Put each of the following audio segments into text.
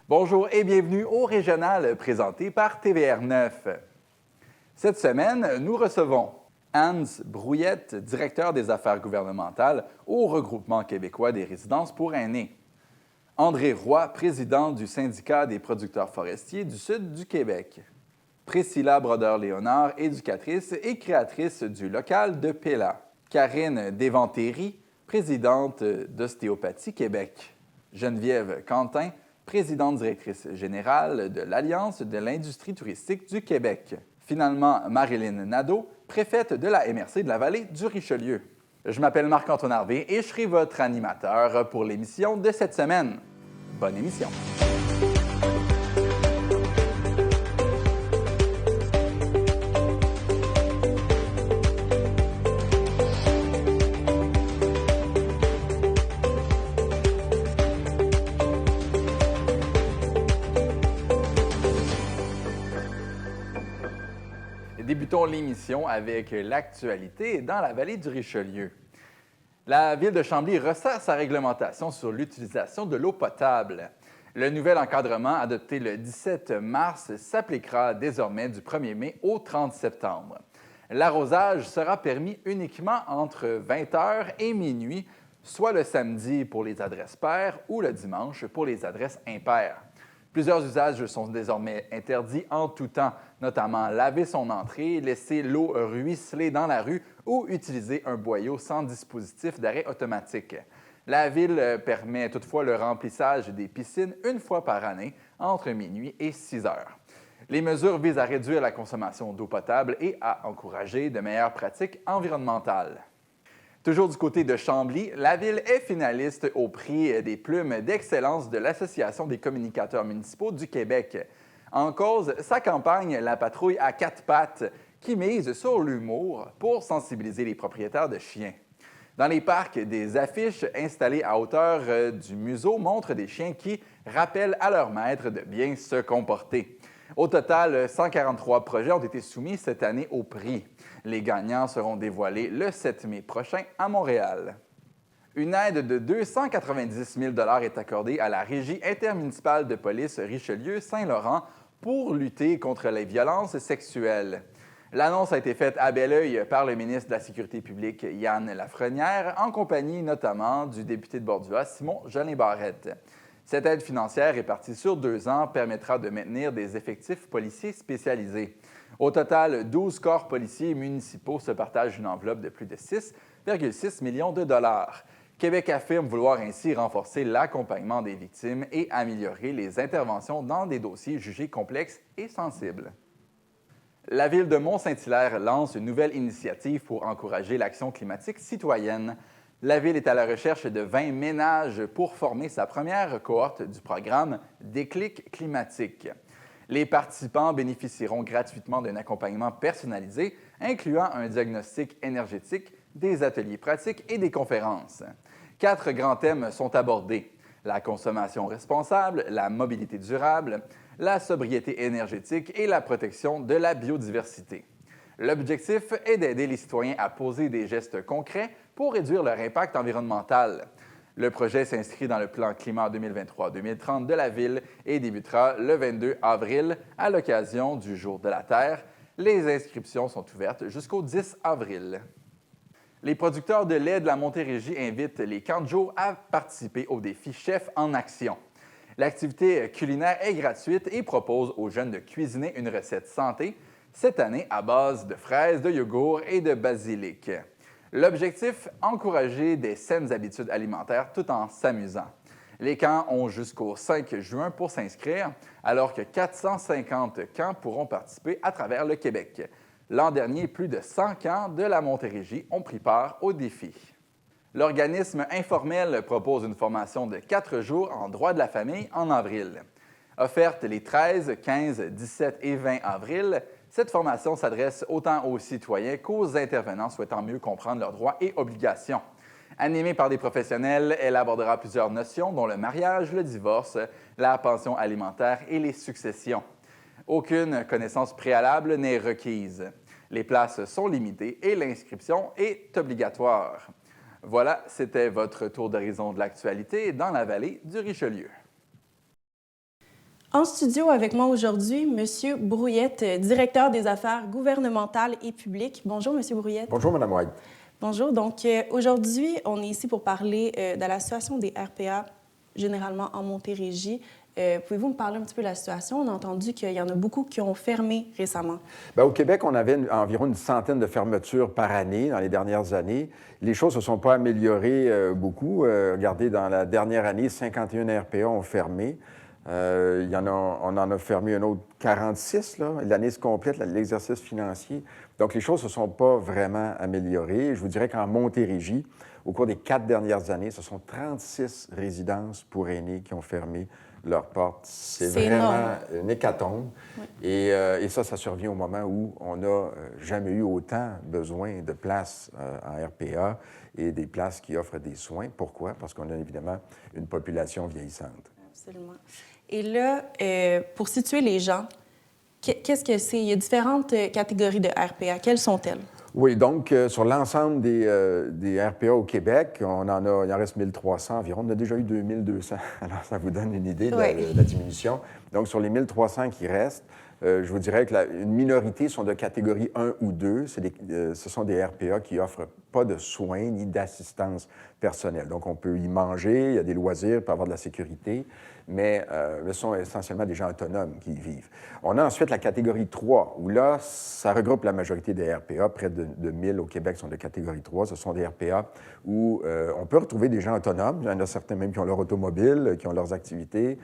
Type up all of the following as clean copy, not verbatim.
Bonjour et bienvenue au Régional présenté par TVR9. Cette semaine, nous recevons Hans Brouillette, directeur des affaires gouvernementales au Regroupement québécois des résidences pour aînés. André Roy, président du syndicat des producteurs forestiers du Sud du Québec. Priscilla Brodeur-Léonard, éducatrice et créatrice du local de Pella. Karine Devantéry, présidente d'Ostéopathie Québec. Geneviève Quentin, présidente directrice générale de l'Alliance de l'industrie touristique du Québec. Finalement, Marilyn Nadeau, préfète de la MRC de la vallée du Richelieu. Je m'appelle Marc-Antoine Harvey et je serai votre animateur pour l'émission de cette semaine. Bonne émission! Débutons l'émission avec l'actualité dans la vallée du Richelieu. La Ville de Chambly resserre sa réglementation sur l'utilisation de l'eau potable. Le nouvel encadrement adopté le 17 mars s'appliquera désormais du 1er mai au 30 septembre. L'arrosage sera permis uniquement entre 20h et minuit, soit le samedi pour les adresses paires ou le dimanche pour les adresses impaires. Plusieurs usages sont désormais interdits en tout temps, notamment laver son entrée, laisser l'eau ruisseler dans la rue ou utiliser un boyau sans dispositif d'arrêt automatique. La Ville permet toutefois le remplissage des piscines une fois par année, entre minuit et 6 heures. Les mesures visent à réduire la consommation d'eau potable et à encourager de meilleures pratiques environnementales. Toujours du côté de Chambly, la Ville est finaliste au prix des plumes d'excellence de l'Association des communicateurs municipaux du Québec. En cause, sa campagne La patrouille à quatre pattes, qui mise sur l'humour pour sensibiliser les propriétaires de chiens. Dans les parcs, des affiches installées à hauteur du museau montrent des chiens qui rappellent à leur maître de bien se comporter. Au total, 143 projets ont été soumis cette année au prix. Les gagnants seront dévoilés le 7 mai prochain à Montréal. Une aide de 290 000 $ est accordée à la Régie intermunicipale de police Richelieu-Saint-Laurent pour lutter contre les violences sexuelles. L'annonce a été faite à Belleuil par le ministre de la Sécurité publique, Yann Lafrenière, en compagnie notamment du député de Bordua, Simon Jolin-Barrette. Cette aide financière répartie sur 2 ans permettra de maintenir des effectifs policiers spécialisés. Au total, 12 corps policiers municipaux se partagent une enveloppe de plus de 6,6 millions de dollars. Québec affirme vouloir ainsi renforcer l'accompagnement des victimes et améliorer les interventions dans des dossiers jugés complexes et sensibles. La Ville de Mont-Saint-Hilaire lance une nouvelle initiative pour encourager l'action climatique citoyenne. La Ville est à la recherche de 20 ménages pour former sa première cohorte du programme Déclic climatique. Les participants bénéficieront gratuitement d'un accompagnement personnalisé, incluant un diagnostic énergétique, des ateliers pratiques et des conférences. 4 grands thèmes sont abordés: la consommation responsable, la mobilité durable, la sobriété énergétique et la protection de la biodiversité. L'objectif est d'aider les citoyens à poser des gestes concrets pour réduire leur impact environnemental. Le projet s'inscrit dans le plan climat 2023-2030 de la Ville et débutera le 22 avril à l'occasion du Jour de la Terre. Les inscriptions sont ouvertes jusqu'au 10 avril. Les producteurs de lait de la Montérégie invitent les Canjo à participer au défi Chef en action. L'activité culinaire est gratuite et propose aux jeunes de cuisiner une recette santé, cette année à base de fraises, de yogourt et de basilic. L'objectif, encourager des saines habitudes alimentaires tout en s'amusant. Les camps ont jusqu'au 5 juin pour s'inscrire, alors que 450 camps pourront participer à travers le Québec. L'an dernier, plus de 100 camps de la Montérégie ont pris part au défi. L'organisme informel propose une formation de 4 jours en droit de la famille en avril. Offerte les 13, 15, 17 et 20 avril, cette formation s'adresse autant aux citoyens qu'aux intervenants souhaitant mieux comprendre leurs droits et obligations. Animée par des professionnels, elle abordera plusieurs notions dont le mariage, le divorce, la pension alimentaire et les successions. Aucune connaissance préalable n'est requise. Les places sont limitées et l'inscription est obligatoire. Voilà, c'était votre tour d'horizon de l'actualité dans la vallée du Richelieu. En studio avec moi aujourd'hui, M. Brouillette, directeur des affaires gouvernementales et publiques. Bonjour, M. Brouillette. Bonjour, Mme White. Bonjour. Donc, aujourd'hui, on est ici pour parler de la situation des RPA, généralement en Montérégie. Pouvez-vous me parler un petit peu de la situation? On a entendu qu'il y en a beaucoup qui ont fermé récemment. Bien, au Québec, on avait environ une centaine de fermetures par année dans les dernières années. Les choses ne se sont pas améliorées beaucoup. Regardez, dans la dernière année, 51 RPA ont fermé. On en a fermé un autre 46, l'année se complète, l'exercice financier. Donc, les choses ne se sont pas vraiment améliorées. Je vous dirais qu'en Montérégie, au cours des 4 dernières années, ce sont 36 résidences pour aînés qui ont fermé leurs portes. C'est vraiment énorme. une hécatombe. Oui. Et ça survient au moment où on n'a jamais eu autant besoin de places en RPA et des places qui offrent des soins. Pourquoi? Parce qu'on a évidemment une population vieillissante. Absolument. Et là, pour situer les gens, qu'est-ce que c'est? Il y a différentes catégories de RPA. Quelles sont-elles? Oui, donc, sur l'ensemble des RPA au Québec, il en reste 1300 environ. On a déjà eu 2200. Alors, ça vous donne une idée de la diminution. Donc, sur les 1300 qui restent, je vous dirais qu'une minorité sont de catégorie 1 ou 2. Ce sont des RPA qui n'offrent pas de soins ni d'assistance personnelle. Donc, on peut y manger, il y a des loisirs, il peut y avoir de la sécurité, mais ce sont essentiellement des gens autonomes qui y vivent. On a ensuite la catégorie 3, où là, ça regroupe la majorité des RPA. Près de 1000 au Québec sont de catégorie 3. Ce sont des RPA où on peut retrouver des gens autonomes. Il y en a certains même qui ont leur automobile, qui ont leurs activités.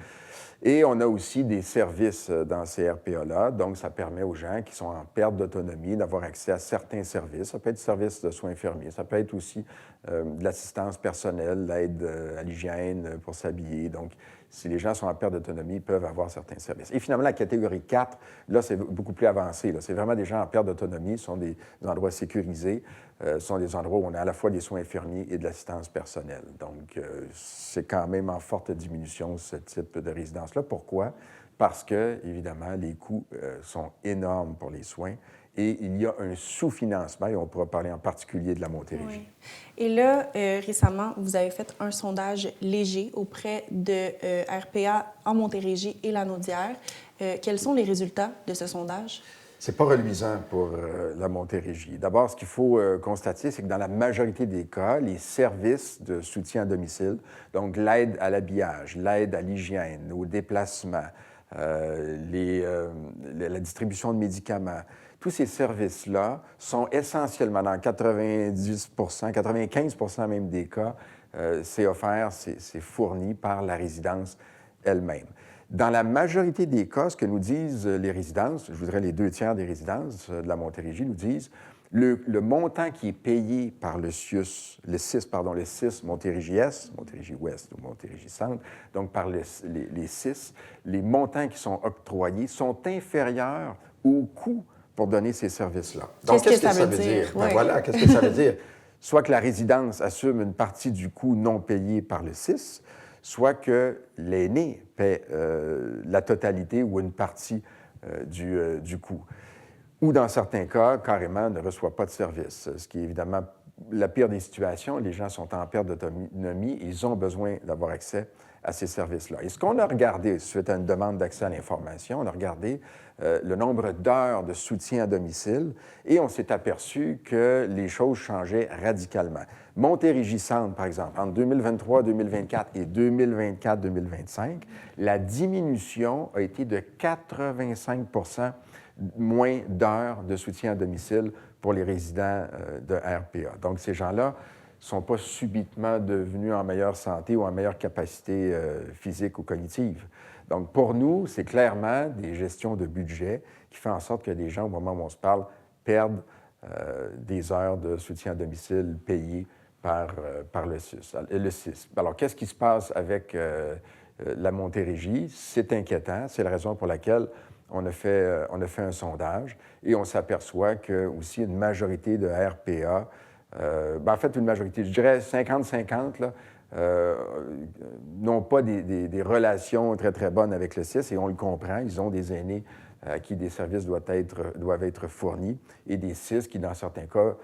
Et on a aussi des services dans ces RPA-là. Donc, ça permet aux gens qui sont en perte d'autonomie d'avoir accès à certains services. Ça peut être services de soins infirmiers. Ça peut être aussi de l'assistance personnelle, l'aide à l'hygiène pour s'habiller. Donc, si les gens sont en perte d'autonomie, ils peuvent avoir certains services. Et finalement, la catégorie 4, là, c'est beaucoup plus avancé. C'est vraiment des gens en perte d'autonomie. Ce sont des endroits sécurisés. Ce sont des endroits où on a à la fois des soins infirmiers et de l'assistance personnelle. Donc, c'est quand même en forte diminution, ce type de résidence-là. Pourquoi? Parce que, évidemment, les coûts sont énormes pour les soins et il y a un sous-financement, et on pourra parler en particulier de la Montérégie. Oui. Et là, récemment, vous avez fait un sondage léger auprès de RPA en Montérégie et la Naudière. Quels sont les résultats de ce sondage? C'est pas reluisant pour la Montérégie. D'abord, ce qu'il faut constater, c'est que dans la majorité des cas, les services de soutien à domicile, donc l'aide à l'habillage, l'aide à l'hygiène, au déplacement, la distribution de médicaments, tous ces services-là sont essentiellement, dans 90 95 même des cas, c'est offert, c'est fourni par la résidence elle-même. Dans la majorité des cas, ce que nous disent les résidences, je vous dirais les 2/3 des résidences de la Montérégie nous disent le montant qui est payé par le CIUS, le CIS Montérégie-Est, Montérégie-Ouest ou Montérégie-Centre, donc par les CIS, les montants qui sont octroyés sont inférieurs au coût pour donner ces services-là. Donc, qu'est-ce que ça veut dire? Ben voilà, qu'est-ce que ça veut dire? Soit que la résidence assume une partie du coût non payé par le CIS, soit que l'aîné paie la totalité ou une partie du coût. Ou dans certains cas, carrément, ne reçoit pas de service, ce qui est évidemment la pire des situations. Les gens sont en perte d'autonomie, ils ont besoin d'avoir accès à ces services-là. Et ce qu'on a regardé, suite à une demande d'accès à l'information, on a regardé le nombre d'heures de soutien à domicile et on s'est aperçu que les choses changeaient radicalement. Montérégie-Centre, par exemple, entre 2023, 2024 et 2024, 2025, la diminution a été de 85 moins d'heures de soutien à domicile pour les résidents de RPA. Donc, ces gens-là ne sont pas subitement devenus en meilleure santé ou en meilleure capacité physique ou cognitive. Donc, pour nous, c'est clairement des gestions de budget qui font en sorte que des gens, au moment où on se parle, perdent des heures de soutien à domicile payées par le CIS. Alors, qu'est-ce qui se passe avec la Montérégie? C'est inquiétant. C'est la raison pour laquelle on a fait un sondage et on s'aperçoit que aussi une majorité de RPA, en fait une majorité, je dirais 50-50, n'ont pas des relations très, très bonnes avec le CIS et on le comprend. Ils ont des aînés à qui des services doivent être fournis et des CIS qui, dans certains cas,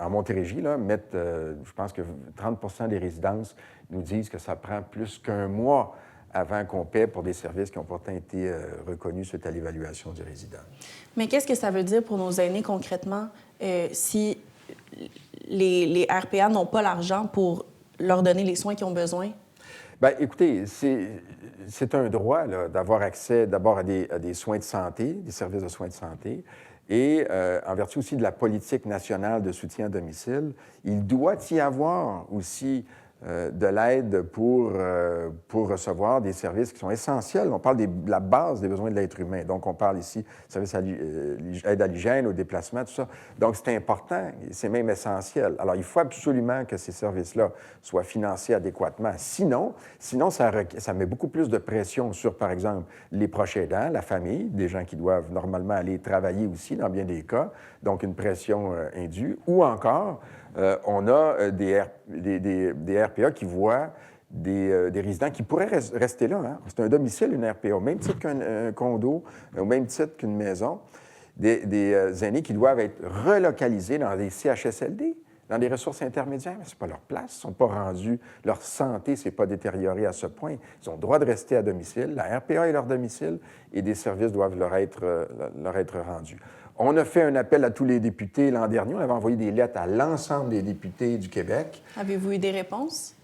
en Montérégie, là, mettent, je pense que 30 des résidences nous disent que ça prend plus qu'un mois avant qu'on paie pour des services qui ont pourtant été reconnus suite à l'évaluation du résident. Mais qu'est-ce que ça veut dire pour nos aînés concrètement si les RPA n'ont pas l'argent pour leur donner les soins qu'ils ont besoin? Bien, écoutez, c'est un droit là, d'avoir accès d'abord à des soins de santé, des services de soins de santé, et en vertu aussi de la politique nationale de soutien à domicile, il doit y avoir aussi de l'aide pour recevoir des services qui sont essentiels. On parle de la base des besoins de l'être humain. Donc, on parle ici services aide à l'hygiène, au déplacement, tout ça. Donc, c'est important, c'est même essentiel. Alors, il faut absolument que ces services-là soient financés adéquatement. Sinon ça met beaucoup plus de pression sur, par exemple, les proches aidants, la famille, des gens qui doivent normalement aller travailler aussi, dans bien des cas, donc une pression indue, ou encore on a des RPA qui voient des résidents qui pourraient rester là. Hein? C'est un domicile, une RPA, au même titre qu'un condo, au même titre qu'une maison. Des aînés qui doivent être relocalisés dans des CHSLD, dans des ressources intermédiaires. Mais ce n'est pas leur place, ils ne sont pas rendus, leur santé ne s'est pas détériorée à ce point. Ils ont le droit de rester à domicile, la RPA est leur domicile et des services doivent leur être rendus. On a fait un appel à tous les députés l'an dernier. On avait envoyé des lettres à l'ensemble des députés du Québec. Avez-vous eu des réponses?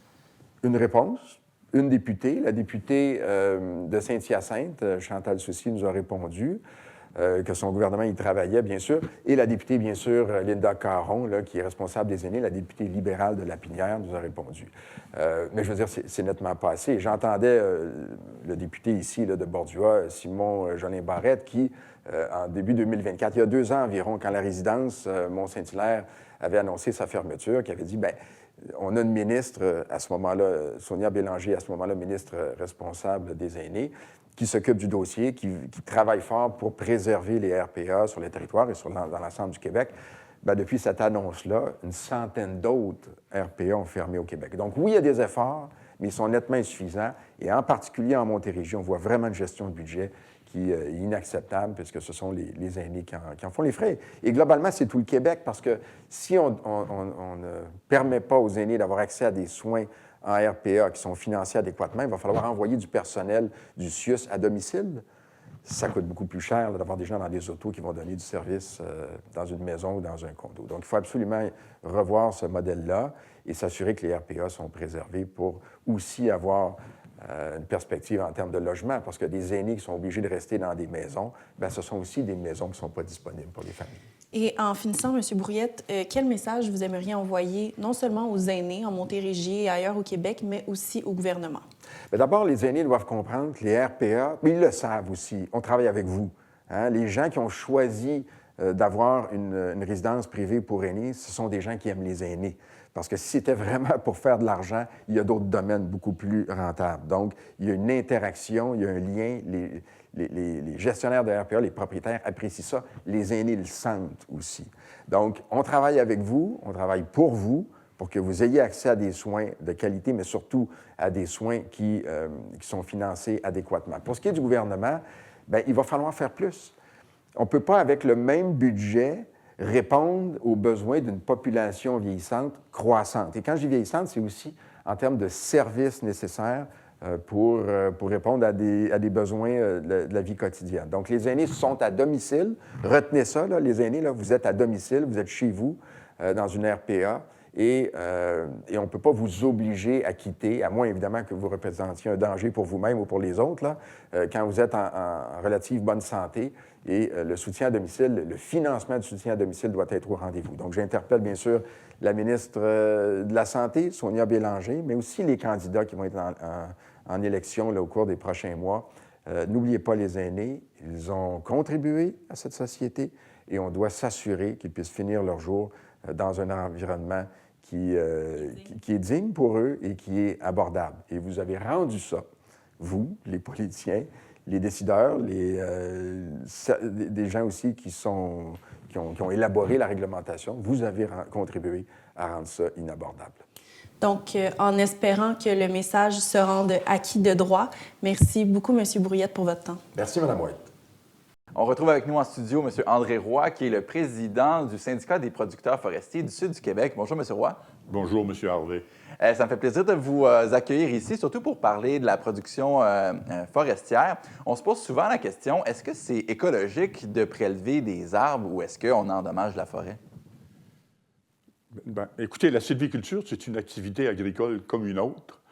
Une réponse. Une députée, la députée de Saint-Hyacinthe, Chantal Soucy, nous a répondu que son gouvernement y travaillait, bien sûr. Et la députée, bien sûr, Linda Caron, là, qui est responsable des aînés, la députée libérale de Lapinière, nous a répondu. Mais je veux dire, c'est nettement pas assez. J'entendais le député ici là, de Bordua, Simon Jolin Barrette, qui, en début 2024, il y a 2 ans environ, quand la résidence Mont-Saint-Hilaire avait annoncé sa fermeture, qui avait dit, bien, on a une ministre à ce moment-là, Sonia Bélanger, à ce moment-là, ministre responsable des aînés, qui s'occupe du dossier, qui travaille fort pour préserver les RPA sur le territoire et dans l'ensemble du Québec. Bien, depuis cette annonce-là, une centaine d'autres RPA ont fermé au Québec. Donc oui, il y a des efforts, mais ils sont nettement insuffisants. Et en particulier en Montérégie, on voit vraiment une gestion de budget qui est inacceptable, puisque ce sont les aînés qui en font les frais. Et globalement, c'est tout le Québec, parce que si on ne permet pas aux aînés d'avoir accès à des soins en RPA qui sont financés adéquatement, il va falloir envoyer du personnel du CIUS à domicile. Ça coûte beaucoup plus cher là, d'avoir des gens dans des autos qui vont donner du service dans une maison ou dans un condo. Donc, il faut absolument revoir ce modèle-là et s'assurer que les RPA sont préservés pour aussi avoir une perspective en termes de logement, parce que des aînés qui sont obligés de rester dans des maisons, bien, ce sont aussi des maisons qui ne sont pas disponibles pour les familles. Et en finissant, M. Brouillette, quel message vous aimeriez envoyer non seulement aux aînés en Montérégie et ailleurs au Québec, mais aussi au gouvernement? Bien, d'abord, les aînés doivent comprendre que les RPA, mais ils le savent aussi, on travaille avec vous. Hein? Les gens qui ont choisi d'avoir une résidence privée pour aînés, ce sont des gens qui aiment les aînés. Parce que si c'était vraiment pour faire de l'argent, il y a d'autres domaines beaucoup plus rentables. Donc, il y a une interaction, il y a un lien. Les gestionnaires de RPA, les propriétaires apprécient ça. Les aînés le sentent aussi. Donc, on travaille avec vous, on travaille pour que vous ayez accès à des soins de qualité, mais surtout à des soins qui sont financés adéquatement. Pour ce qui est du gouvernement, bien, il va falloir faire plus. On ne peut pas, avec le même budget, répondre aux besoins d'une population vieillissante croissante. Et quand je dis vieillissante, c'est aussi en termes de services nécessaires pour répondre à des besoins de la vie quotidienne. Donc, les aînés sont à domicile. Retenez ça, là, les aînés, là, vous êtes à domicile, vous êtes chez vous, dans une RPA, et on ne peut pas vous obliger à quitter, à moins, évidemment, que vous représentiez un danger pour vous-même ou pour les autres, là, quand vous êtes en relative bonne santé. Et le soutien à domicile, le financement du soutien à domicile doit être au rendez-vous. Donc, j'interpelle, bien sûr, la ministre de la Santé, Sonia Bélanger, mais aussi les candidats qui vont être en élection là, au cours des prochains mois. N'oubliez pas les aînés, ils ont contribué à cette société et on doit s'assurer qu'ils puissent finir leur jour dans un environnement qui est digne pour eux et qui est abordable. Et vous avez rendu ça, vous, les politiciens, les décideurs, des gens aussi qui ont élaboré la réglementation, vous avez contribué à rendre ça inabordable. Donc, en espérant que le message se rende acquis de droit, merci beaucoup, M. Brouillette, pour votre temps. Merci, Mme White. On retrouve avec nous en studio M. André Roy, qui est le président du syndicat des producteurs forestiers du Sud du Québec. Bonjour, M. Roy. Bonjour, M. Harvey. Ça me fait plaisir de vous accueillir ici, surtout pour parler de la production forestière. On se pose souvent la question, est-ce que c'est écologique de prélever des arbres ou est-ce qu'on endommage la forêt? Écoutez, la sylviculture, c'est une activité agricole comme une autre,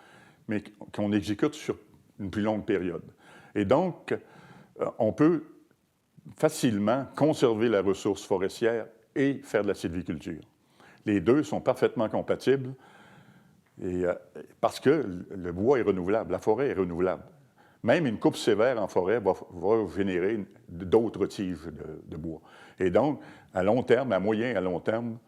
mais qu'on exécute sur une plus longue période. Et donc, on peut facilement conserver la ressource forestière et faire de la sylviculture. Les deux sont parfaitement compatibles parce que le bois est renouvelable, la forêt est renouvelable. Même une coupe sévère en forêt va générer d'autres tiges de bois. Et donc, à long terme, à moyen et à long terme,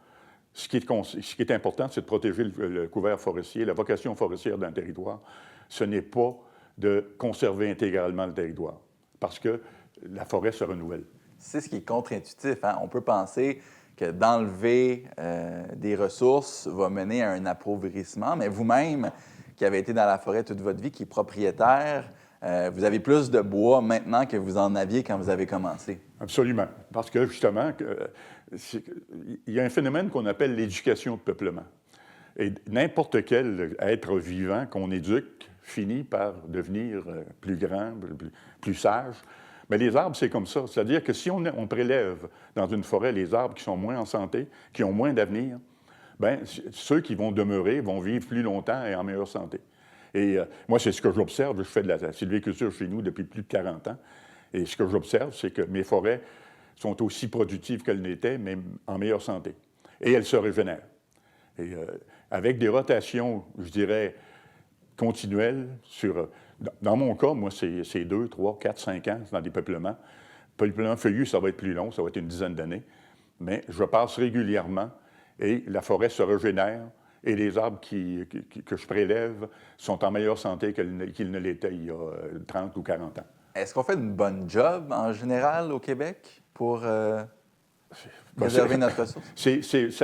ce qui est important, c'est de protéger le couvert forestier. La vocation forestière d'un territoire, ce n'est pas de conserver intégralement le territoire, parce que la forêt se renouvelle. C'est ce qui est contre-intuitif, hein? On peut penser que d'enlever des ressources va mener à un appauvrissement, mais vous-même, qui avez été dans la forêt toute votre vie, qui est propriétaire, vous avez plus de bois maintenant que vous en aviez quand vous avez commencé. Absolument, parce que justement, il y a un phénomène qu'on appelle l'éducation de peuplement. Et n'importe quel être vivant qu'on éduque finit par devenir plus grand, plus sage. Mais les arbres, c'est comme ça. C'est-à-dire que si on prélève dans une forêt les arbres qui sont moins en santé, qui ont moins d'avenir, bien, ceux qui vont demeurer vont vivre plus longtemps et en meilleure santé. Et moi, c'est ce que j'observe. Je fais de la sylviculture chez nous depuis plus de 40 ans. Et ce que j'observe, c'est que mes forêts sont aussi productives qu'elles n'étaient, mais en meilleure santé. Et elles se régénèrent. Et avec des rotations, je dirais, continuelles dans mon cas, moi, c'est 2, 3, 4, 5 ans dans des peuplements. Peuplement feuillu, ça va être plus long, ça va être une dizaine d'années. Mais je passe régulièrement et la forêt se régénère et les arbres que je prélève sont en meilleure santé qu'ils ne l'étaient il y a 30 ou 40 ans. Est-ce qu'on fait une bonne job en général au Québec pour préserver notre ressource?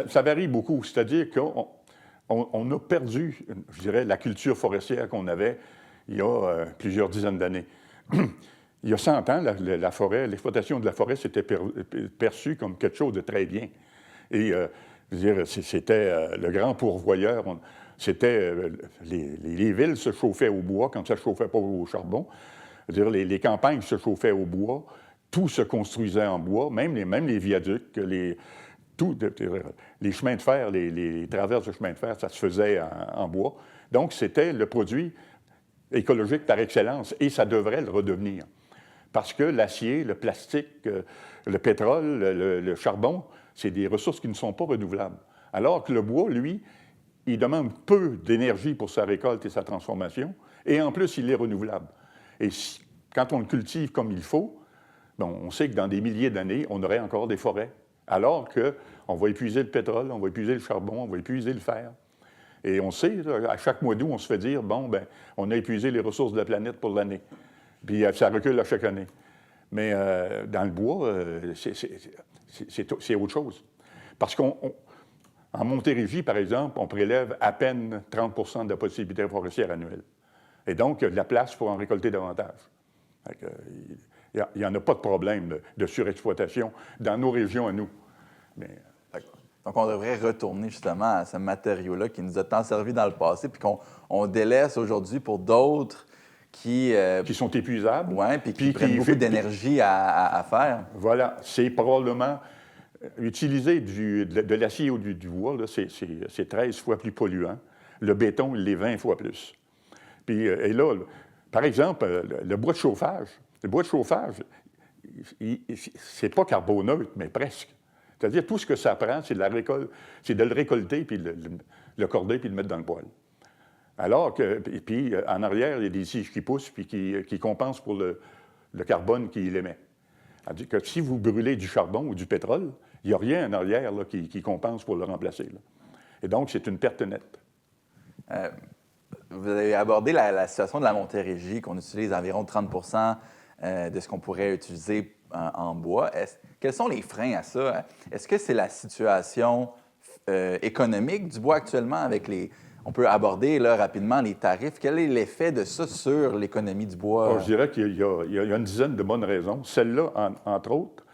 Ça varie beaucoup. C'est-à-dire qu'on a perdu, je dirais, la culture forestière qu'on avait il y a plusieurs dizaines d'années. Il y a 100 ans, la forêt, l'exploitation de la forêt, c'était perçu comme quelque chose de très bien. Et je veux dire, c'était le grand pourvoyeur. Les villes se chauffaient au bois quand ça ne se chauffait pas au charbon. Je veux dire, les campagnes se chauffaient au bois. Tout se construisait en bois, même les viaducs, les chemins de fer, les traverses de chemins de fer, ça se faisait en bois. Donc, c'était le produit écologique par excellence, et ça devrait le redevenir. Parce que l'acier, le plastique, le pétrole, le charbon, c'est des ressources qui ne sont pas renouvelables. Alors que le bois, lui, il demande peu d'énergie pour sa récolte et sa transformation, et en plus, il est renouvelable. Et quand on le cultive comme il faut, on sait que dans des milliers d'années, on aurait encore des forêts. Alors qu'on va épuiser le pétrole, on va épuiser le charbon, on va épuiser le fer. Et on sait, à chaque mois d'août, on se fait dire, on a épuisé les ressources de la planète pour l'année. Puis ça recule à chaque année. Mais dans le bois, c'est autre chose. Parce qu'en Montérégie, par exemple, on prélève à peine 30 de la possibilité forestière annuelle. Et donc, il y a de la place pour en récolter davantage. Il n'y en a pas de problème de surexploitation dans nos régions à nous. Mais, donc, on devrait retourner justement à ce matériau-là qui nous a tant servi dans le passé, puis qu'on délaisse aujourd'hui pour d'autres qui sont épuisables. Oui, puis qui prennent beaucoup d'énergie à faire. Voilà. C'est probablement utiliser de l'acier ou du bois, là, c'est 13 fois plus polluant. Le béton, il l'est 20 fois plus. Puis, et là, par exemple, le bois de chauffage, c'est pas carboneutre, mais presque. C'est-à-dire, tout ce que ça prend, c'est de le récolter, puis le corder, puis le mettre dans le poêle. Alors que, puis en arrière, il y a des tiges qui poussent, puis qui compensent pour le carbone qu'il émet. C'est-à-dire que si vous brûlez du charbon ou du pétrole, il n'y a rien en arrière là, qui compense pour le remplacer. Là. Et donc, c'est une perte nette. Vous avez abordé la situation de la Montérégie, qu'on utilise environ 30 de ce qu'on pourrait utiliser en bois. Quels sont les freins à ça? Est-ce que c'est la situation économique du bois actuellement avec les... On peut aborder là, rapidement les tarifs. Quel est l'effet de ça sur l'économie du bois? Je dirais qu'il y a une dizaine de bonnes raisons. Celle-là, entre autres,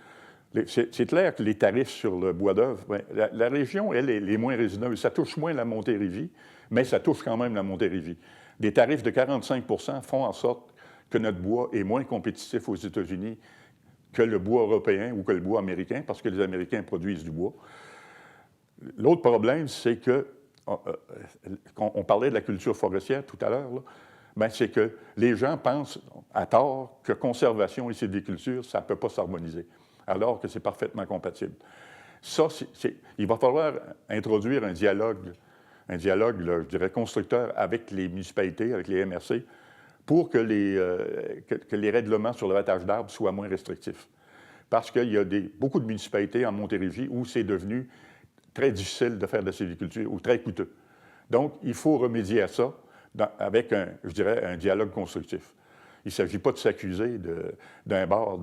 c'est clair que les tarifs sur le bois d'œuvre, la région, elle, est moins résineuse. Ça touche moins la Montérégie, mais ça touche quand même la Montérégie. Des tarifs de 45 font en sorte que notre bois est moins compétitif aux États-Unis que le bois européen ou que le bois américain, parce que les Américains produisent du bois. L'autre problème, c'est que, on parlait de la culture forestière tout à l'heure, ben c'est que les gens pensent à tort que conservation et sylviculture, ça ne peut pas s'harmoniser, alors que c'est parfaitement compatible. Ça, il va falloir introduire un dialogue, là, je dirais, constructeur avec les municipalités, avec les MRC, pour que les règlements sur l'abattage d'arbres soient moins restrictifs. Parce qu'il y a beaucoup de municipalités en Montérégie où c'est devenu très difficile de faire de la sylviculture ou très coûteux. Donc, il faut remédier à ça avec, je dirais, un dialogue constructif. Il ne s'agit pas de s'accuser d'un bord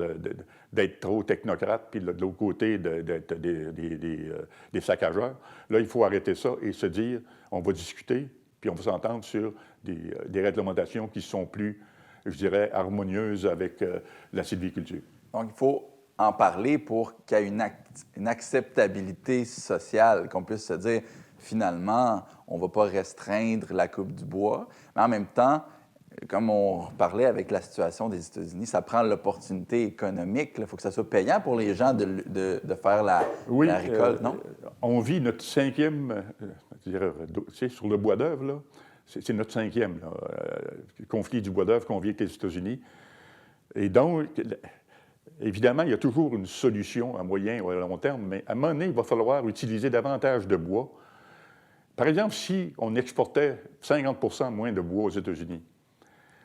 d'être trop technocrate, puis de l'autre côté d'être des saccageurs. Là, il faut arrêter ça et se dire, on va discuter, puis on va s'entendre sur des réglementations qui sont plus, je dirais, harmonieuses avec la sylviculture. Donc, il faut en parler pour qu'il y ait une acceptabilité sociale, qu'on puisse se dire, finalement, on ne va pas restreindre la coupe du bois, mais en même temps, comme on parlait avec la situation des États-Unis, ça prend l'opportunité économique. Il faut que ça soit payant pour les gens de faire la récolte, non? On vit notre 5e, je dirais, sur le bois d'œuvre, là, c'est notre 5e conflit du bois d'œuvre qu'on vit avec les États-Unis. Et donc, évidemment, il y a toujours une solution à moyen ou à long terme, mais à un moment donné, il va falloir utiliser davantage de bois. Par exemple, si on exportait 50 moins de bois aux États-Unis,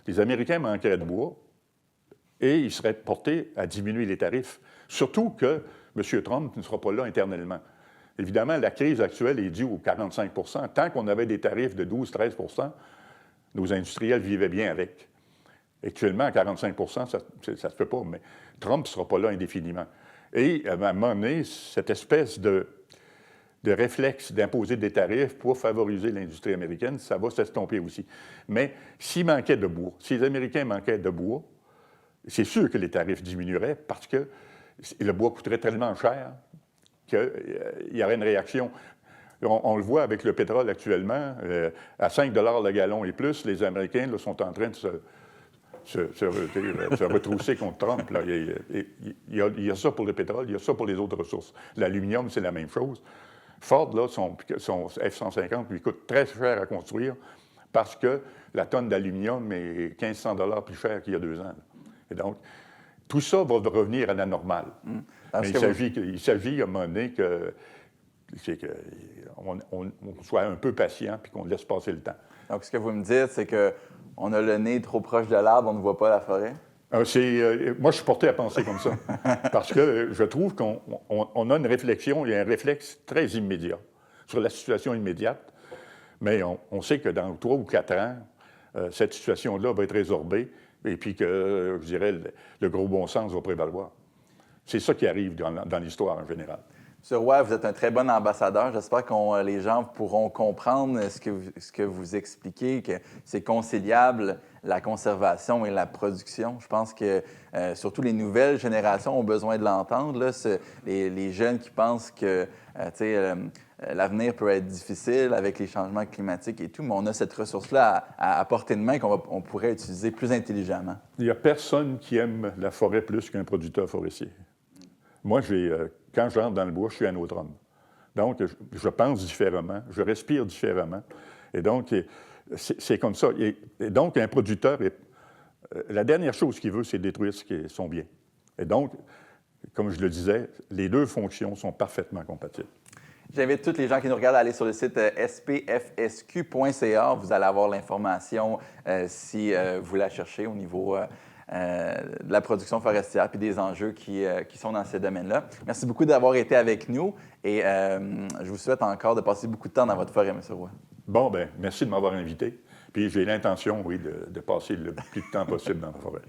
les Américains manqueraient de bois et ils seraient portés à diminuer les tarifs. Surtout que M. Trump ne sera pas là éternellement. Évidemment, la crise actuelle est due aux 45 Tant qu'on avait des tarifs de 12-13 nos industriels vivaient bien avec. Actuellement, à 45 ça ne se fait pas, mais Trump ne sera pas là indéfiniment. Et à un moment donné, cette espèce de réflexe d'imposer des tarifs pour favoriser l'industrie américaine, ça va s'estomper aussi. Mais s'il manquait de bois, si les Américains manquaient de bois, c'est sûr que les tarifs diminueraient parce que le bois coûterait tellement cher qu'il y aurait une réaction. On le voit avec le pétrole actuellement, à 5 $ le gallon et plus, les Américains là, sont en train de se retrousser contre Trump. Là. Il y a ça pour le pétrole, il y a ça pour les autres ressources. L'aluminium, c'est la même chose. Ford, là, son F-150 lui coûte très cher à construire parce que la tonne d'aluminium est 1 500 $ plus cher qu'il y a 2 ans. Là. Et donc, tout ça va revenir à la normale. Mais il s'agit à un moment donné qu'on soit un peu patient puis qu'on laisse passer le temps. Donc, ce que vous me dites, c'est qu'on a le nez trop proche de l'arbre, on ne voit pas la forêt? Moi, je suis porté à penser comme ça. Parce que je trouve qu'on a une réflexion et un réflexe très immédiat sur la situation immédiate. Mais on sait que dans 3 ou 4 ans, cette situation-là va être résorbée et puis que, je dirais, le gros bon sens va prévaloir. C'est ça qui arrive dans l'histoire en général. M. Roy, vous êtes un très bon ambassadeur. J'espère que les gens pourront comprendre ce que vous expliquez, que c'est conciliable la conservation et la production. Je pense que surtout les nouvelles générations ont besoin de l'entendre. Là, les jeunes qui pensent que l'avenir peut être difficile avec les changements climatiques et tout, mais on a cette ressource-là à portée de main qu'on pourrait utiliser plus intelligemment. Il n'y a personne qui aime la forêt plus qu'un producteur forestier. Moi, quand je rentre dans le bois, je suis un autre homme. Donc, je pense différemment, je respire différemment. Et donc, c'est comme ça. Et donc, un producteur, la dernière chose qu'il veut, c'est détruire son bien. Et donc, comme je le disais, les deux fonctions sont parfaitement compatibles. J'invite tous les gens qui nous regardent à aller sur le site spfsq.ca. Vous allez avoir l'information si vous la cherchez au niveau de la production forestière puis des enjeux qui sont dans ces domaines-là. Merci beaucoup d'avoir été avec nous et je vous souhaite encore de passer beaucoup de temps dans votre forêt, M. Roy. Bon, bien, merci de m'avoir invité. Puis j'ai l'intention, oui, de passer le plus de temps possible dans la forêt.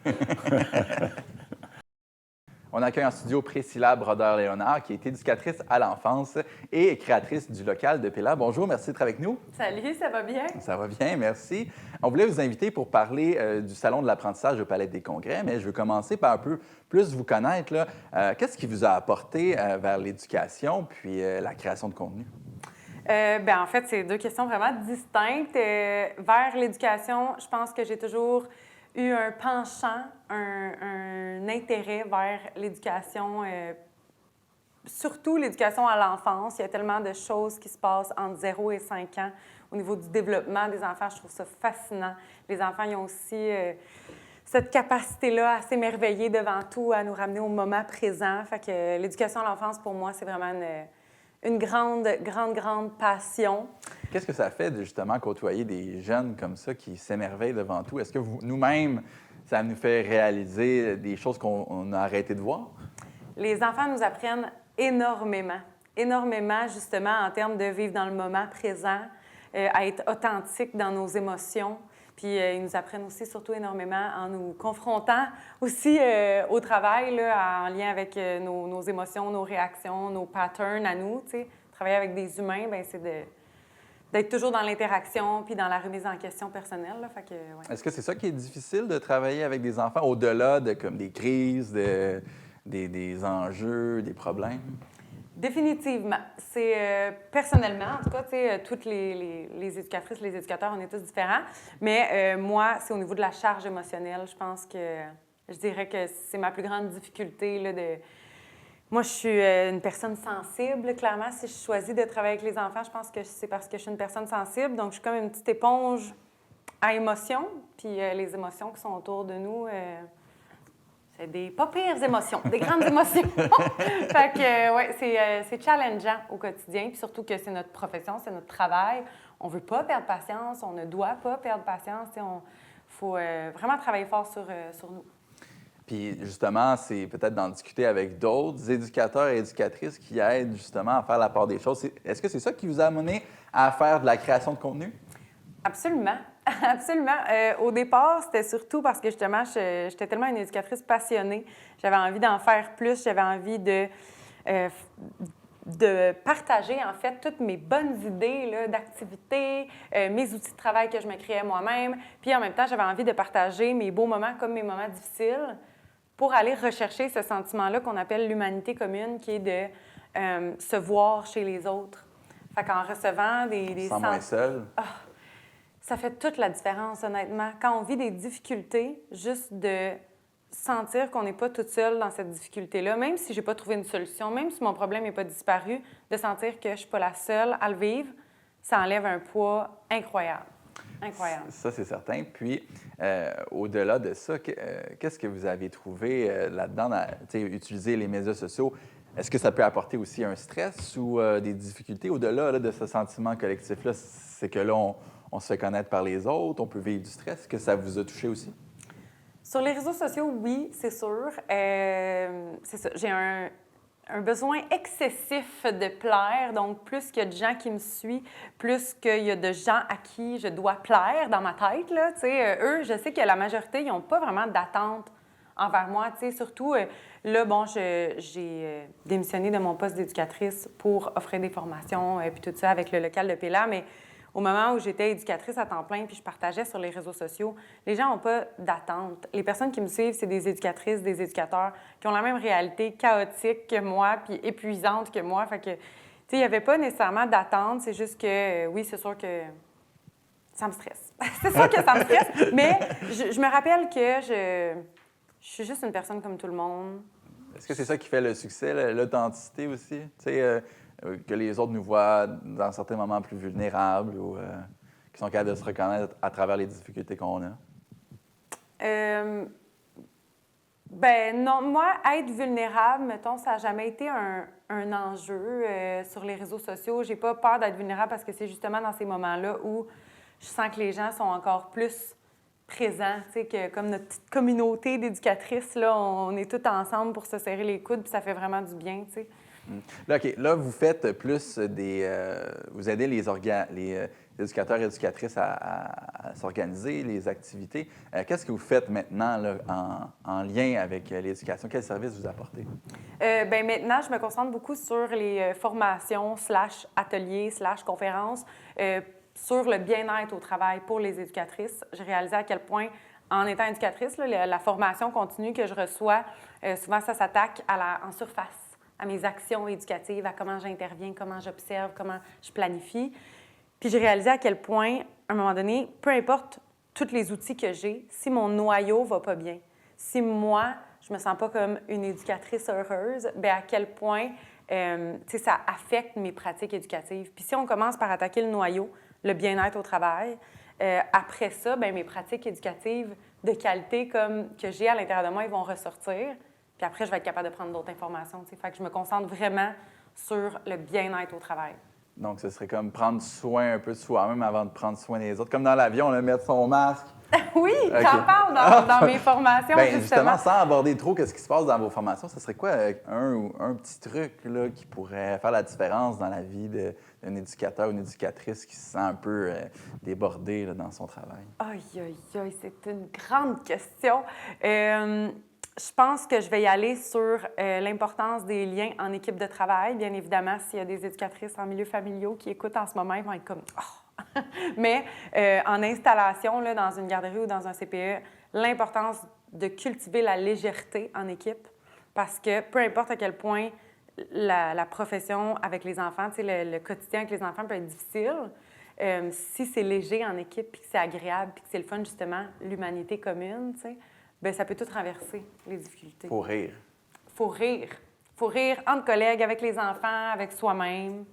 On accueille en studio Priscilla Brodeur-Léonard, qui est éducatrice à l'enfance et créatrice du local de Pella. Bonjour, merci d'être avec nous. Salut, ça va bien? Ça va bien, merci. On voulait vous inviter pour parler du Salon de l'apprentissage au Palais des Congrès, mais je veux commencer par un peu plus vous connaître. Qu'est-ce qui vous a apporté vers l'éducation puis la création de contenu? En fait, c'est deux questions vraiment distinctes. Vers l'éducation, je pense que j'ai toujours eu un penchant, un intérêt vers l'éducation, surtout l'éducation à l'enfance. Il y a tellement de choses qui se passent entre 0 et 5 ans au niveau du développement des enfants. Je trouve ça fascinant. Les enfants, ils ont aussi cette capacité-là à s'émerveiller devant tout, à nous ramener au moment présent. Fait que l'éducation à l'enfance, pour moi, c'est vraiment une grande passion. Qu'est-ce que ça fait de justement côtoyer des jeunes comme ça qui s'émerveillent devant tout? Est-ce que nous-mêmes, ça nous fait réaliser des choses qu'on a arrêté de voir? Les enfants nous apprennent énormément. Énormément, justement, en termes de vivre dans le moment présent, à être authentique dans nos émotions. Puis ils nous apprennent aussi surtout énormément en nous confrontant aussi au travail, là, en lien avec nos émotions, nos réactions, nos patterns à nous. T'sais. Travailler avec des humains, bien, c'est d'être toujours dans l'interaction puis dans la remise en question personnelle. Là. Fait que, ouais. Est-ce que c'est ça qui est difficile de travailler avec des enfants, au-delà de comme des crises, des enjeux, des problèmes? Définitivement. C'est personnellement, en tout cas, tu sais, toutes les éducatrices, les éducateurs, on est tous différents. Mais moi, c'est au niveau de la charge émotionnelle. Je pense que je dirais que c'est ma plus grande difficulté. Là, Moi, je suis une personne sensible. Clairement, si je choisis de travailler avec les enfants, je pense que c'est parce que je suis une personne sensible. Donc, je suis comme une petite éponge à émotions. Puis les émotions qui sont autour de nous, c'est des pas pires émotions, des grandes émotions. Fait que, ouais, c'est challengeant au quotidien. Puis surtout que c'est notre profession, c'est notre travail. On veut pas perdre patience, on ne doit pas perdre patience. Il faut vraiment travailler fort sur nous. Puis justement, c'est peut-être d'en discuter avec d'autres éducateurs et éducatrices qui aident justement à faire la part des choses. Est-ce que c'est ça qui vous a amené à faire de la création de contenu? Absolument. Absolument. Au départ, c'était surtout parce que justement, j'étais tellement une éducatrice passionnée. J'avais envie d'en faire plus. J'avais envie de partager, en fait, toutes mes bonnes idées là, d'activités, mes outils de travail que je me créais moi-même. Puis en même temps, j'avais envie de partager mes beaux moments comme mes moments difficiles pour aller rechercher ce sentiment-là qu'on appelle l'humanité commune, qui est de se voir chez les autres. Fait qu'en recevant des Sans moins seul. Ça fait toute la différence, honnêtement. Quand on vit des difficultés, juste de sentir qu'on n'est pas toute seule dans cette difficulté-là, même si je n'ai pas trouvé une solution, même si mon problème n'est pas disparu, de sentir que je ne suis pas la seule à le vivre, ça enlève un poids incroyable. Incroyable. Ça, c'est certain. Puis, au-delà de ça, qu'est-ce que vous avez trouvé là-dedans, utiliser les médias sociaux? Est-ce que ça peut apporter aussi un stress ou des difficultés au-delà là, de ce sentiment collectif-là? C'est que là, on se fait connaître par les autres, on peut vivre du stress. Est-ce que ça vous a touché aussi? Sur les réseaux sociaux, oui, c'est sûr. C'est ça. J'ai un besoin excessif de plaire. Donc, plus qu'il y a de gens qui me suivent, plus qu'il y a de gens à qui je dois plaire dans ma tête. Là, eux, je sais que la majorité, ils n'ont pas vraiment d'attente envers moi. Surtout, là, bon, j'ai démissionné de mon poste d'éducatrice pour offrir des formations et puis tout ça avec le local de Pella, mais au moment où j'étais éducatrice à temps plein puis je partageais sur les réseaux sociaux, les gens n'ont pas d'attente. Les personnes qui me suivent, c'est des éducatrices, des éducateurs qui ont la même réalité chaotique que moi puis épuisante que moi. Fait que, tu sais, il n'y avait pas nécessairement d'attente. C'est juste que, oui, c'est sûr que ça me stresse. C'est sûr que ça me stresse, mais je me rappelle que je suis juste une personne comme tout le monde. Est-ce que c'est ça qui fait le succès, l'authenticité aussi? Tu sais, que les autres nous voient dans certains moments plus vulnérables ou qui sont capables de se reconnaître à travers les difficultés qu'on a? Ben non, moi, être vulnérable, mettons, ça n'a jamais été un enjeu sur les réseaux sociaux. J'ai pas peur d'être vulnérable parce que c'est justement dans ces moments-là où je sens que les gens sont encore plus présents, tu sais, que comme notre petite communauté d'éducatrices, là, on est tous ensemble pour se serrer les coudes, puis ça fait vraiment du bien, tu sais. Là, OK. Là, vous faites plus vous aidez les éducateurs et éducatrices à s'organiser, les activités. Qu'est-ce que vous faites maintenant là, en lien avec l'éducation? Quel service vous apportez? Bien, maintenant, je me concentre beaucoup sur les formations /ateliers /conférences sur le bien-être au travail pour les éducatrices. J'ai réalisé à quel point, en étant éducatrice, là, la formation continue que je reçois, souvent, ça s'attaque en surface. à mes actions éducatives, à comment j'interviens, comment j'observe, comment je planifie. Puis j'ai réalisé à quel point, à un moment donné, peu importe tous les outils que j'ai, si mon noyau va pas bien, si moi, je me sens pas comme une éducatrice heureuse, bien à quel point ça affecte mes pratiques éducatives. Puis si on commence par attaquer le noyau, le bien-être au travail, après ça, bien, mes pratiques éducatives de qualité comme que j'ai à l'intérieur de moi, ils vont ressortir. Puis après, je vais être capable de prendre d'autres informations. Fait que je me concentre vraiment sur le bien-être au travail. Donc, ce serait comme prendre soin un peu de soi-même avant de prendre soin des autres. Comme dans l'avion, là, mettre son masque. Oui, Okay. j'en parle dans mes formations, Bien, justement. sans aborder trop ce qui se passe dans vos formations, ce serait quoi un petit truc là, qui pourrait faire la différence dans la vie d'un éducateur ou une éducatrice qui se sent un peu débordé là, dans son travail? Aïe, aïe, aïe, c'est une grande question. Je pense que je vais y aller sur l'importance des liens en équipe de travail. Bien évidemment, s'il y a des éducatrices en milieu familial qui écoutent en ce moment, ils vont être comme « oh! » Mais en installation, là, dans une garderie ou dans un CPE, l'importance de cultiver la légèreté en équipe parce que peu importe à quel point la profession avec les enfants, le quotidien avec les enfants peut être difficile, si c'est léger en équipe, puis que c'est agréable, puis que c'est le fun, justement, l'humanité commune, bien, ça peut tout renverser, les difficultés. Faut rire. Faut rire. Faut rire entre collègues, avec les enfants, avec soi-même.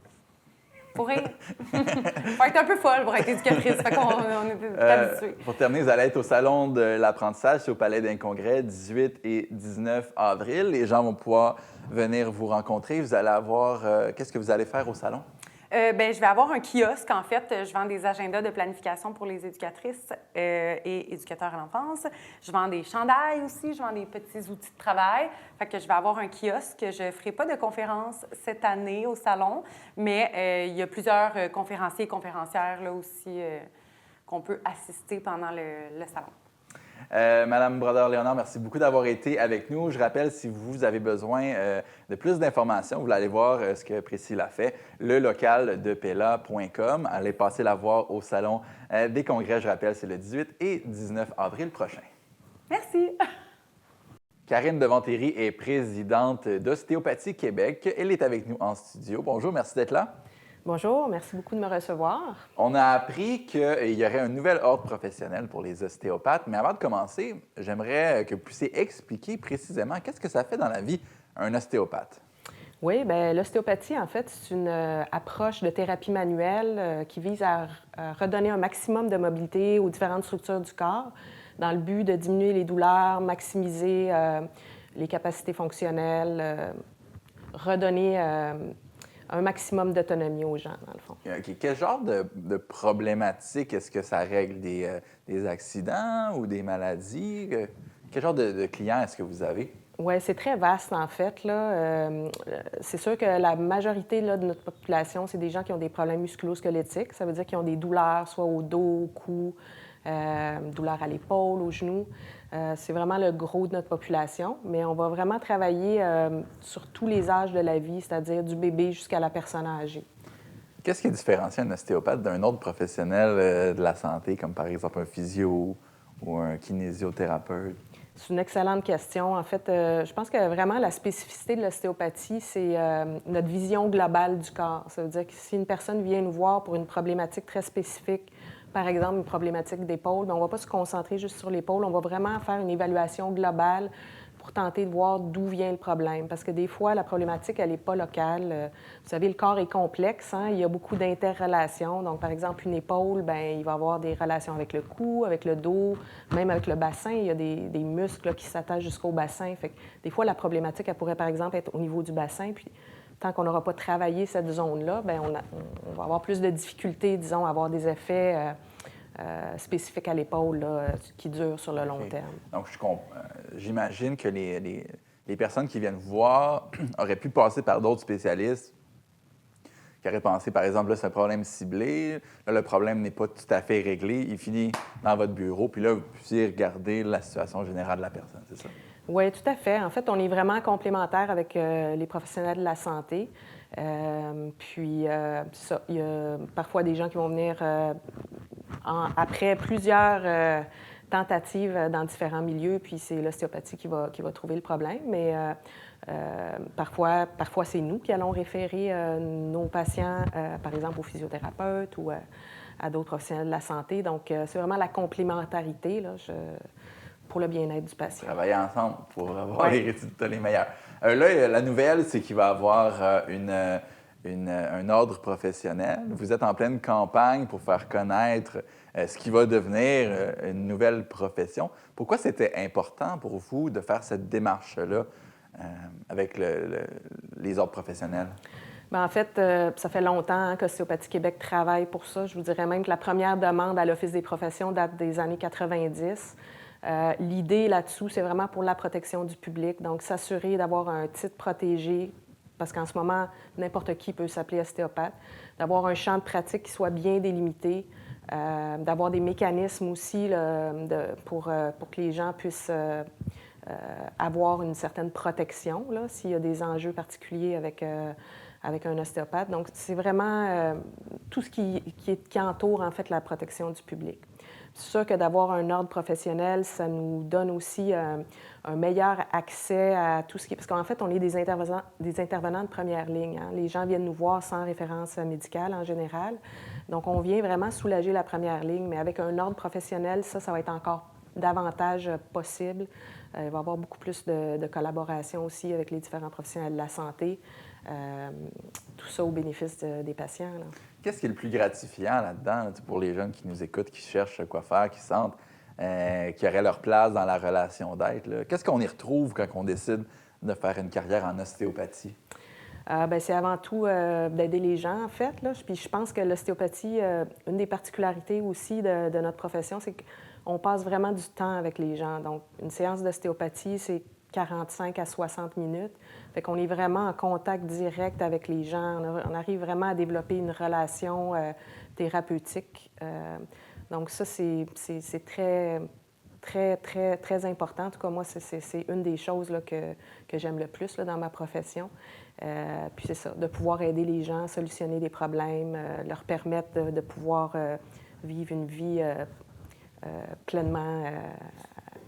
Faut rire. Faut être un peu folle pour être éducatrice. Fait qu'on est habitués. Pour terminer, vous allez être au Salon de l'apprentissage, c'est au Palais d'un Congrès, 18 et 19 avril. Les gens vont pouvoir venir vous rencontrer. Vous allez avoir... qu'est-ce que vous allez faire au salon? Bien, je vais avoir un kiosque, en fait. Je vends des agendas de planification pour les éducatrices et éducateurs à l'enfance. Je vends des chandails aussi, je vends des petits outils de travail. Fait que je vais avoir un kiosque. Je ne ferai pas de conférence cette année au salon, mais il y a plusieurs conférenciers et conférencières là aussi qu'on peut assister pendant le salon. Madame Brodeur-Léonard, merci beaucoup d'avoir été avec nous. Je rappelle, si vous avez besoin de plus d'informations, vous voulez aller voir ce que Priscille a fait, le local de Pella.com. Allez passer la voir au Salon des Congrès. Je rappelle, c'est le 18 et 19 avril prochain. Merci. Karine Devantéry est présidente d'Ostéopathie Québec. Elle est avec nous en studio. Bonjour, merci d'être là. Bonjour, merci beaucoup de me recevoir. On a appris qu'il y aurait un nouvel ordre professionnel pour les ostéopathes, mais avant de commencer, j'aimerais que vous puissiez expliquer précisément qu'est-ce que ça fait dans la vie un ostéopathe. Oui, bien, l'ostéopathie, en fait, c'est une approche de thérapie manuelle qui vise à redonner un maximum de mobilité aux différentes structures du corps dans le but de diminuer les douleurs, maximiser les capacités fonctionnelles, redonner un maximum d'autonomie aux gens, dans le fond. Okay. Quel genre de problématiques est-ce que ça règle? Des accidents ou des maladies? Quel genre de clients est-ce que vous avez? Oui, c'est très vaste, en fait. Là. C'est sûr que la majorité là, de notre population, c'est des gens qui ont des problèmes musculo-squelettiques. Ça veut dire qu'ils ont des douleurs, soit au dos, au cou, douleurs à l'épaule, aux genoux. C'est vraiment le gros de notre population, mais on va vraiment travailler sur tous les âges de la vie, c'est-à-dire du bébé jusqu'à la personne âgée. Qu'est-ce qui différencie un ostéopathe d'un autre professionnel de la santé, comme par exemple un physio ou un kinésiothérapeute? C'est une excellente question. En fait, je pense que vraiment la spécificité de l'ostéopathie, c'est notre vision globale du corps. Ça veut dire que si une personne vient nous voir pour une problématique très spécifique, par exemple une problématique d'épaule, bien, on ne va pas se concentrer juste sur l'épaule, on va vraiment faire une évaluation globale pour tenter de voir d'où vient le problème. Parce que des fois, la problématique, elle n'est pas locale. Vous savez, le corps est complexe, hein? Il y a beaucoup d'interrelations. Donc, par exemple, une épaule, bien, il va y avoir des relations avec le cou, avec le dos, même avec le bassin. Il y a des muscles là, qui s'attachent jusqu'au bassin. Fait que des fois, la problématique, elle pourrait, par exemple, être au niveau du bassin. Puis, tant qu'on n'aura pas travaillé cette zone-là, bien, on va avoir plus de difficultés, disons, à avoir des effets spécifiques à l'épaule là, qui durent sur le long terme. Donc, j'imagine que les personnes qui viennent vous voir auraient pu passer par d'autres spécialistes qui auraient pensé, par exemple, là, c'est un problème ciblé, là, le problème n'est pas tout à fait réglé, il finit dans votre bureau, puis là, vous puissiez regarder la situation générale de la personne, c'est ça? Oui, tout à fait. En fait, on est vraiment complémentaires avec les professionnels de la santé. Puis, ça, il y a parfois des gens qui vont venir après plusieurs tentatives dans différents milieux, puis c'est l'ostéopathie qui va trouver le problème. Mais parfois c'est nous qui allons référer nos patients, par exemple, aux physiothérapeutes ou à d'autres professionnels de la santé. Donc, c'est vraiment la complémentarité là, pour le bien-être du patient. Travailler ensemble pour avoir les résultats les meilleurs. Là, la nouvelle, c'est qu'il va y avoir un ordre professionnel. Vous êtes en pleine campagne pour faire connaître ce qui va devenir une nouvelle profession. Pourquoi c'était important pour vous de faire cette démarche-là avec les ordres professionnels? Bien, en fait, ça fait longtemps qu'Ostéopathie Québec travaille pour ça. Je vous dirais même que la première demande à l'Office des professions date des années 90. L'idée là-dessous, c'est vraiment pour la protection du public, donc s'assurer d'avoir un titre protégé, parce qu'en ce moment, n'importe qui peut s'appeler ostéopathe, d'avoir un champ de pratique qui soit bien délimité, d'avoir des mécanismes aussi pour que les gens puissent avoir une certaine protection s'il y a des enjeux particuliers avec un ostéopathe. Donc, c'est vraiment tout ce qui entoure en fait la protection du public. C'est sûr que d'avoir un ordre professionnel, ça nous donne aussi un meilleur accès à tout ce qui est... Parce qu'en fait, on est des intervenants de première ligne. Hein. Les gens viennent nous voir sans référence médicale en général. Donc, on vient vraiment soulager la première ligne, mais avec un ordre professionnel, ça va être encore davantage possible. Il va y avoir beaucoup plus de collaboration aussi avec les différents professionnels de la santé. Tout ça au bénéfice des patients. Là. Qu'est-ce qui est le plus gratifiant là-dedans pour les jeunes qui nous écoutent, qui cherchent quoi faire, qui sentent qui auraient leur place dans la relation d'aide? Qu'est-ce qu'on y retrouve quand on décide de faire une carrière en ostéopathie? Bien, c'est avant tout d'aider les gens, en fait. Là. Puis je pense que l'ostéopathie, une des particularités aussi de notre profession, c'est qu'on passe vraiment du temps avec les gens. Donc, une séance d'ostéopathie, c'est 45 à 60 minutes. Fait qu'on est vraiment en contact direct avec les gens. On arrive vraiment à développer une relation thérapeutique. Donc ça, c'est très, très, très, très important. En tout cas, moi, c'est une des choses là, que j'aime le plus là, dans ma profession. Puis c'est ça, de pouvoir aider les gens à solutionner des problèmes, leur permettre de pouvoir vivre une vie pleinement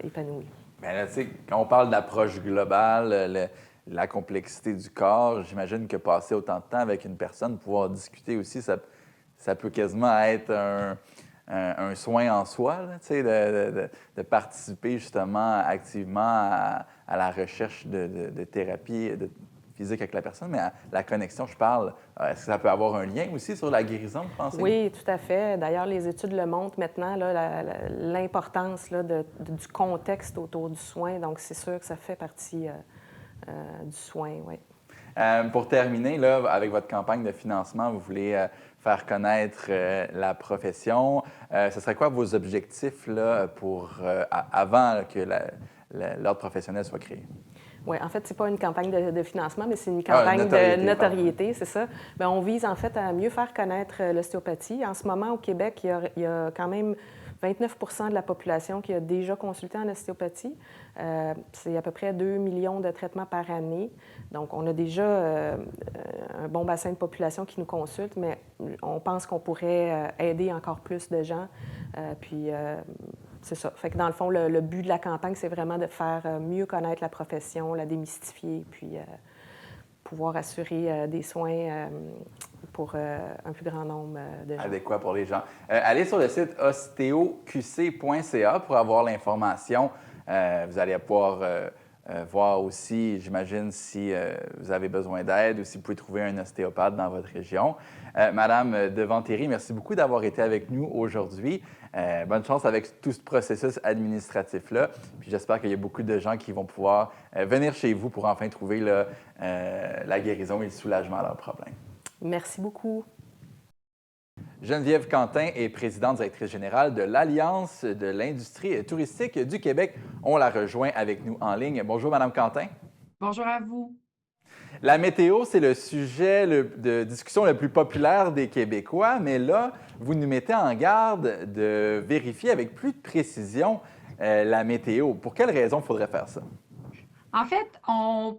épanouie. Bien là, tu sais, quand on parle d'approche globale, la complexité du corps, j'imagine que passer autant de temps avec une personne, pouvoir discuter aussi, ça peut quasiment être un soin en soi, là, tu sais, de participer justement activement à la recherche de thérapie physique avec la personne, mais la connexion, je parle, est-ce que ça peut avoir un lien aussi sur la guérison, vous pensez? Oui, tout à fait. D'ailleurs, les études le montrent maintenant, l'importance du contexte autour du soin. Donc, c'est sûr que ça fait partie du soin, oui. Pour terminer, là, avec votre campagne de financement, vous voulez faire connaître la profession. Ce serait quoi vos objectifs là, avant que l'ordre professionnel soit créé? Oui, en fait, ce n'est pas une campagne de financement, mais c'est une campagne de notoriété, c'est ça. Bien, on vise en fait à mieux faire connaître l'ostéopathie. En ce moment, au Québec, il y a quand même 29 % de la population qui a déjà consulté en ostéopathie. C'est à peu près 2 millions de traitements par année. Donc, on a déjà un bon bassin de population qui nous consulte, mais on pense qu'on pourrait aider encore plus de gens. C'est ça. Fait que dans le fond, le but de la campagne, c'est vraiment de faire mieux connaître la profession, la démystifier, puis pouvoir assurer des soins pour un plus grand nombre de gens. Adéquat pour les gens. Allez sur le site ostéoqc.ca pour avoir l'information. Vous allez pouvoir voir aussi, j'imagine, si vous avez besoin d'aide ou si vous pouvez trouver un ostéopathe dans votre région. Madame Devanthéry, merci beaucoup d'avoir été avec nous aujourd'hui. Bonne chance avec tout ce processus administratif-là. Puis j'espère qu'il y a beaucoup de gens qui vont pouvoir venir chez vous pour enfin trouver la guérison et le soulagement à leurs problèmes. Merci beaucoup. Geneviève Quentin est présidente directrice générale de l'Alliance de l'industrie touristique du Québec. On la rejoint avec nous en ligne. Bonjour, Madame Quentin. Bonjour à vous. La météo, c'est le sujet de discussion le plus populaire des Québécois, mais là, vous nous mettez en garde de vérifier avec plus de précision la météo. Pour quelles raisons faudrait faire ça? En fait, on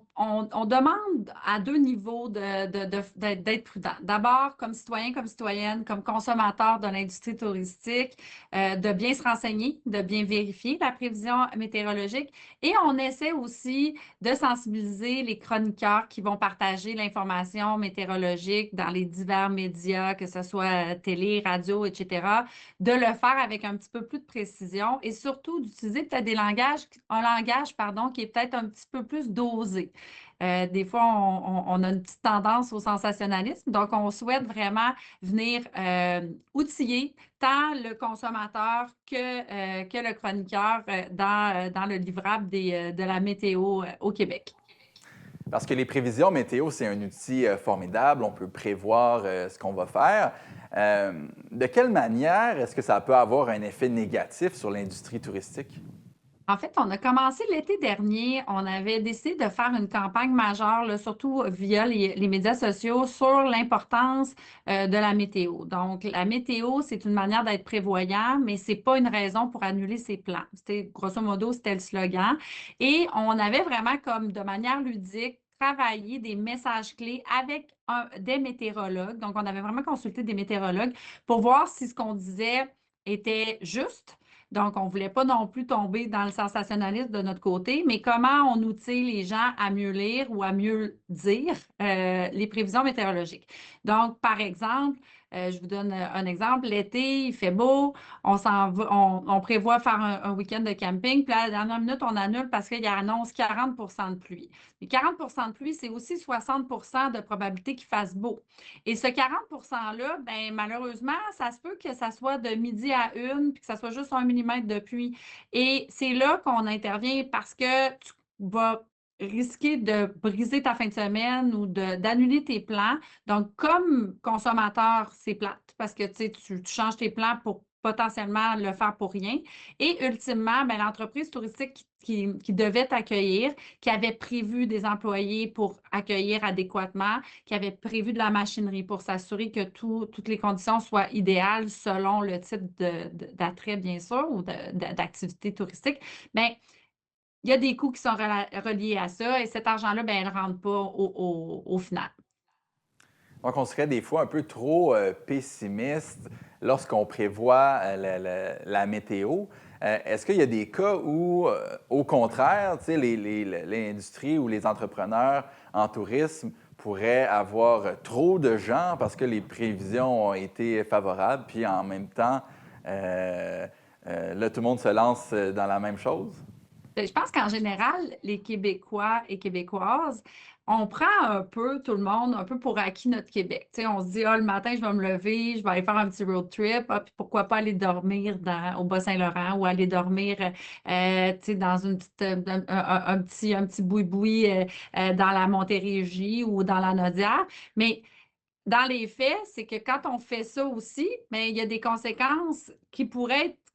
demande à deux niveaux d'être prudent. D'abord, comme citoyen, comme citoyenne, comme consommateur de l'industrie touristique, de bien se renseigner, de bien vérifier la prévision météorologique. Et on essaie aussi de sensibiliser les chroniqueurs qui vont partager l'information météorologique dans les divers médias, que ce soit télé, radio, etc., de le faire avec un petit peu plus de précision et surtout d'utiliser peut-être un langage, pardon, qui est peut-être un petit peu plus dosé. Des fois, on a une petite tendance au sensationnalisme, donc on souhaite vraiment venir outiller tant le consommateur que le chroniqueur dans le livrable de la météo au Québec. Parce que les prévisions météo, c'est un outil formidable. On peut prévoir ce qu'on va faire. De quelle manière est-ce que ça peut avoir un effet négatif sur l'industrie touristique? En fait, on a commencé l'été dernier. On avait décidé de faire une campagne majeure, là, surtout via les médias sociaux, sur l'importance de la météo. Donc, la météo, c'est une manière d'être prévoyant, mais ce n'est pas une raison pour annuler ses plans. Grosso modo, c'était le slogan. Et on avait vraiment, comme de manière ludique, travaillé des messages clés avec des météorologues. Donc, on avait vraiment consulté des météorologues pour voir si ce qu'on disait était juste. Donc, on ne voulait pas non plus tomber dans le sensationnalisme de notre côté, mais comment on outille les gens à mieux lire ou à mieux dire les prévisions météorologiques. Donc, par exemple, je vous donne un exemple. L'été, il fait beau, on prévoit faire un week-end de camping, puis à la dernière minute, on annule parce qu'il y a annonce 40 de pluie. Mais 40 de pluie, c'est aussi 60 de probabilité qu'il fasse beau. Et ce 40 %-là, ben, malheureusement, ça se peut que ça soit de midi à 1 puis que ça soit juste 1 millimètre de pluie. Et c'est là qu'on intervient parce que tu vas risquer de briser ta fin de semaine ou d'annuler tes plans. Donc, comme consommateur, c'est plate parce que tu changes tes plans pour potentiellement le faire pour rien. Et ultimement, ben, l'entreprise touristique qui devait t'accueillir, qui avait prévu des employés pour accueillir adéquatement, qui avait prévu de la machinerie pour s'assurer que toutes les conditions soient idéales selon le type d'attrait, bien sûr, ou d'activité touristique, bien, il y a des coûts qui sont reliés à ça et cet argent-là, bien, il ne rentre pas au final. Donc, on serait des fois un peu trop pessimiste lorsqu'on prévoit la météo. Est-ce qu'il y a des cas où, au contraire, l'industrie ou les entrepreneurs en tourisme pourraient avoir trop de gens parce que les prévisions ont été favorables, puis en même temps, là, tout le monde se lance dans la même chose? Je pense qu'en général, les Québécois et Québécoises, on prend un peu, tout le monde, un peu pour acquis notre Québec. On se dit, le matin, je vais me lever, je vais aller faire un petit road trip, puis pourquoi pas aller dormir au Bas-Saint-Laurent ou aller dormir dans une petite, un petit boui-boui dans la Montérégie ou dans la Naudière. Mais dans les faits, c'est que quand on fait ça aussi, bien, il y a des conséquences qui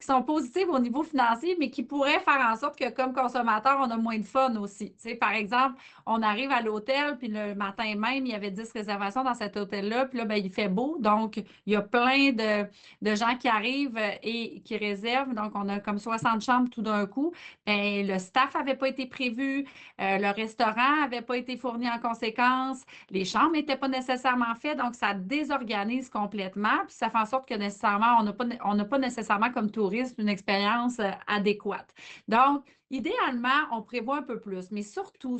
sont positives au niveau financier, mais qui pourraient faire en sorte que, comme consommateur, on a moins de fun aussi. Par exemple, on arrive à l'hôtel, puis le matin même, il y avait 10 réservations dans cet hôtel-là, puis là, bien, il fait beau. Donc, il y a plein de gens qui arrivent et qui réservent. Donc, on a comme 60 chambres tout d'un coup. Bien, le staff n'avait pas été prévu, le restaurant n'avait pas été fourni en conséquence, les chambres n'étaient pas nécessairement faites. Donc, ça désorganise complètement, puis ça fait en sorte que nécessairement, on n'a pas nécessairement comme touriste une expérience adéquate. Donc, idéalement, on prévoit un peu plus, mais surtout,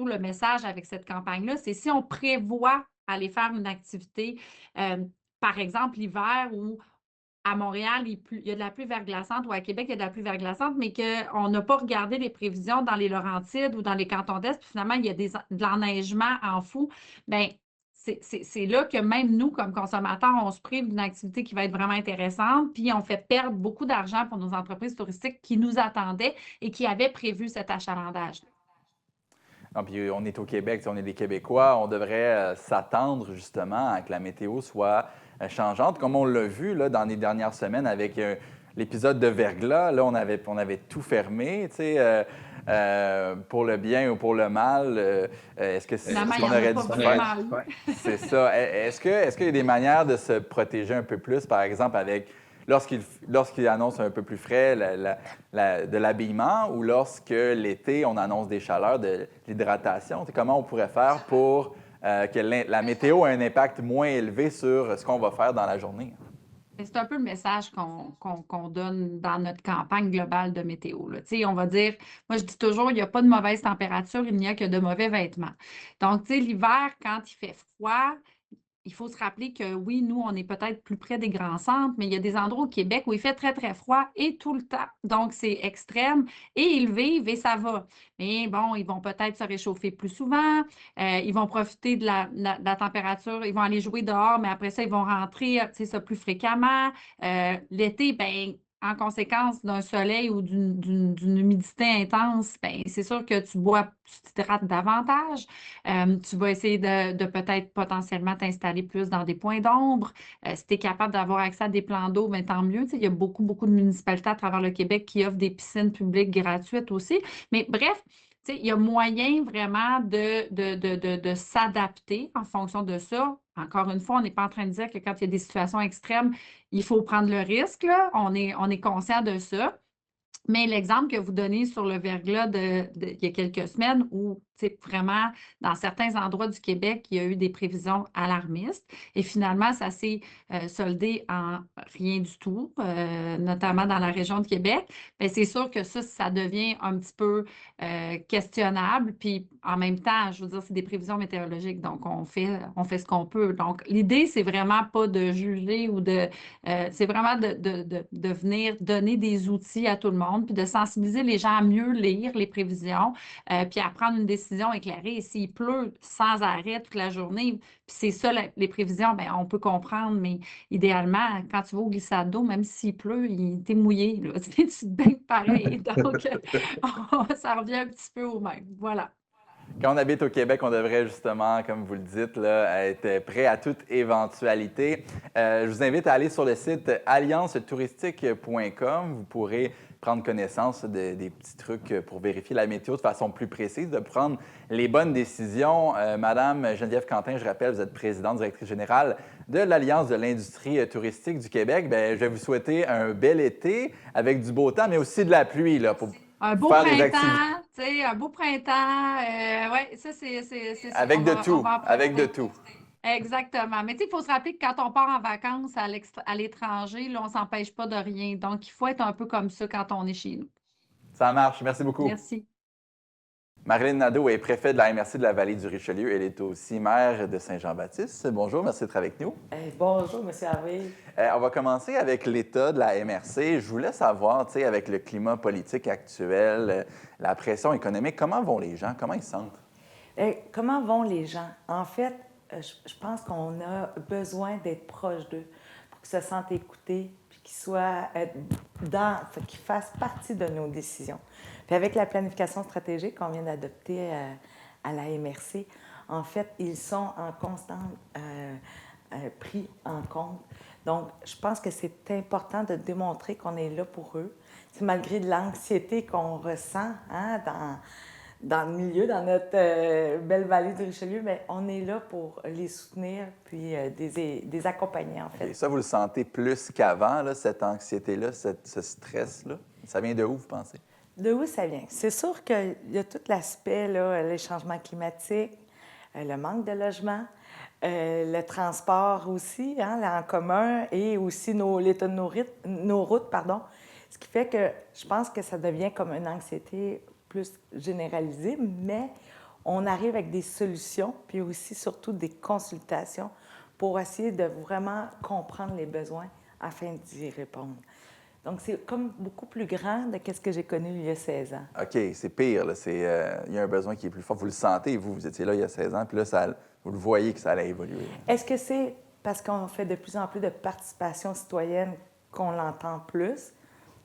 le message avec cette campagne-là, c'est si on prévoit aller faire une activité, par exemple l'hiver où à Montréal, il y a de la pluie verglaçante ou à Québec, il y a de la pluie verglaçante, mais qu'on n'a pas regardé les prévisions dans les Laurentides ou dans les cantons d'Est, puis finalement, il y a de l'enneigement en fou, bien, c'est là que même nous, comme consommateurs, on se prive d'une activité qui va être vraiment intéressante, puis on fait perdre beaucoup d'argent pour nos entreprises touristiques qui nous attendaient et qui avaient prévu cet achalandage. Non, puis on est au Québec, on est des Québécois, on devrait s'attendre justement à que la météo soit changeante, comme on l'a vu là, dans les dernières semaines avec l'épisode de verglas. Là, on avait tout fermé, tu sais. Pour le bien ou pour le mal, est-ce qu'on aurait dû faire? C'est ça. Est-ce qu'il y a des manières de se protéger un peu plus, par exemple, avec lorsqu'il annonce un peu plus frais de l'habillement ou lorsque l'été, on annonce des chaleurs, de l'hydratation? Comment on pourrait faire pour que la météo ait un impact moins élevé sur ce qu'on va faire dans la journée? C'est un peu le message qu'on donne dans notre campagne globale de météo, là. Tu sais, on va dire, moi je dis toujours, il n'y a pas de mauvaise température, il n'y a que de mauvais vêtements. Donc, tu sais, l'hiver, quand il fait froid, il faut se rappeler que oui, nous, on est peut-être plus près des grands centres, mais il y a des endroits au Québec où il fait très, très froid et tout le temps. Donc, c'est extrême et ils vivent et ça va. Mais bon, ils vont peut-être se réchauffer plus souvent, ils vont profiter de la température, ils vont aller jouer dehors, mais après ça, ils vont rentrer, tu sais, ça plus fréquemment. L'été, ben en conséquence d'un soleil ou d'une humidité intense, ben, c'est sûr que tu t'hydrates davantage. Tu vas essayer de peut-être potentiellement t'installer plus dans des points d'ombre. Si tu es capable d'avoir accès à des plans d'eau, ben, tant mieux. Tu sais, il y a beaucoup, beaucoup de municipalités à travers le Québec qui offrent des piscines publiques gratuites aussi. Mais bref, tu sais, il y a moyen vraiment de s'adapter en fonction de ça. Encore une fois, on n'est pas en train de dire que quand il y a des situations extrêmes, il faut prendre le risque, là. On est conscient de ça. Mais l'exemple que vous donnez sur le verglas il y a quelques semaines où, c'est vraiment, dans certains endroits du Québec, il y a eu des prévisions alarmistes et finalement, ça s'est soldé en rien du tout, notamment dans la région de Québec. Bien, c'est sûr que ça devient un petit peu questionnable. Puis en même temps, je veux dire, c'est des prévisions météorologiques, donc on fait ce qu'on peut. Donc, l'idée, c'est vraiment pas de juger ou c'est vraiment de venir donner des outils à tout le monde, puis de sensibiliser les gens à mieux lire les prévisions, puis à prendre une décision éclairée. Et s'il pleut sans arrêt toute la journée, puis c'est ça, les prévisions, bien, on peut comprendre, mais idéalement, quand tu vas au glissade d'eau, même s'il pleut, t'es mouillé, là. Tu te baignes pareil. Donc, ça revient un petit peu au même. Voilà. Quand on habite au Québec, on devrait justement, comme vous le dites, là, être prêt à toute éventualité. Je vous invite à aller sur le site alliancetouristique.com. Vous pourrez prendre connaissance des petits trucs pour vérifier la météo de façon plus précise, de prendre les bonnes décisions. Madame Geneviève Quentin, je rappelle, vous êtes présidente, directrice générale de l'Alliance de l'industrie touristique du Québec. Bien, je vais vous souhaiter un bel été avec du beau temps, mais aussi de la pluie là, pour un beau faire des activités. printemps, tu sais, un beau printemps. Oui, ça, c'est ça. Avec de tout, avec de tout. Exactement. Mais tu sais, il faut se rappeler que quand on part en vacances à l'étranger, là, on ne s'empêche pas de rien. Donc, il faut être un peu comme ça quand on est chez nous. Ça marche. Merci beaucoup. Merci. Marilyn Nadeau est préfète de la MRC de la Vallée du Richelieu. Elle est aussi maire de Saint-Jean-Baptiste. Bonjour, merci d'être avec nous. Bonjour, M. Harvey. On va commencer avec l'état de la MRC. Je voulais savoir, tu sais, avec le climat politique actuel, la pression économique, comment vont les gens? Comment ils se sentent? Comment vont les gens? En fait, je pense qu'on a besoin d'être proche d'eux pour qu'ils se sentent écoutés puis qu'ils soient qu'ils fassent partie de nos décisions. Puis avec la planification stratégique qu'on vient d'adopter à la MRC, en fait, ils sont en constant pris en compte. Donc, je pense que c'est important de démontrer qu'on est là pour eux. C'est malgré l'anxiété qu'on ressent dans le milieu, dans notre belle vallée du Richelieu, mais on est là pour les soutenir puis des accompagner, en fait. Et ça, vous le sentez plus qu'avant, là, cette anxiété-là, ce stress-là? Ça vient de où, vous pensez? De où ça vient? C'est sûr qu'il y a tout l'aspect, là, les changements climatiques, le manque de logement, le transport aussi, là, en commun, et aussi l'état de nos routes, pardon. Ce qui fait que je pense que ça devient comme une anxiété plus généralisée, mais on arrive avec des solutions, puis aussi surtout des consultations pour essayer de vraiment comprendre les besoins afin d'y répondre. Donc, c'est comme beaucoup plus grand de ce que j'ai connu il y a 16 ans. OK, c'est pire. Là. Il y a un besoin qui est plus fort. Vous le sentez, vous étiez là il y a 16 ans, puis là, vous le voyez que ça allait évoluer. Est-ce que c'est parce qu'on fait de plus en plus de participation citoyenne qu'on l'entend plus?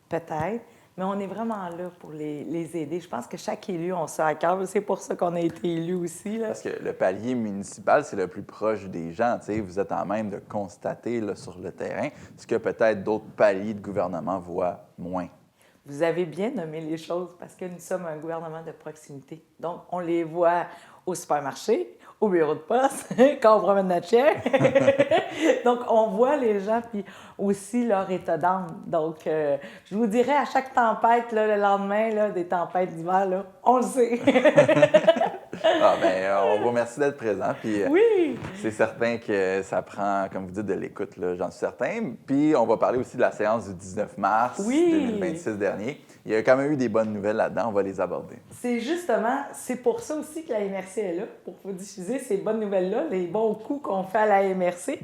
Peut-être. Mais on est vraiment là pour les aider. Je pense que chaque élu, on ça à cœur. C'est pour ça qu'on a été élu aussi. Là. Parce que le palier municipal, c'est le plus proche des gens. T'sais. Vous êtes en même de constater là, sur le terrain ce que peut-être d'autres paliers de gouvernement voient moins. Vous avez bien nommé les choses parce que nous sommes un gouvernement de proximité. Donc, on les voit au supermarché, au bureau de poste quand on promène notre chien. Donc, on voit les gens, puis aussi leur état d'âme. Donc, je vous dirais, à chaque tempête, là, le lendemain, là, des tempêtes d'hiver, là, on le sait. Ah, ben, on vous remercie d'être présent. Puis, Oui! c'est certain que ça prend, comme vous dites, de l'écoute, là, j'en suis certain. Puis, on va parler aussi de la séance du 19 mars Oui. 2026 dernier. Il y a quand même eu des bonnes nouvelles là-dedans, on va les aborder. C'est pour ça aussi que la MRC est là, pour vous diffuser ces bonnes nouvelles-là, les bons coups qu'on fait à la MRC.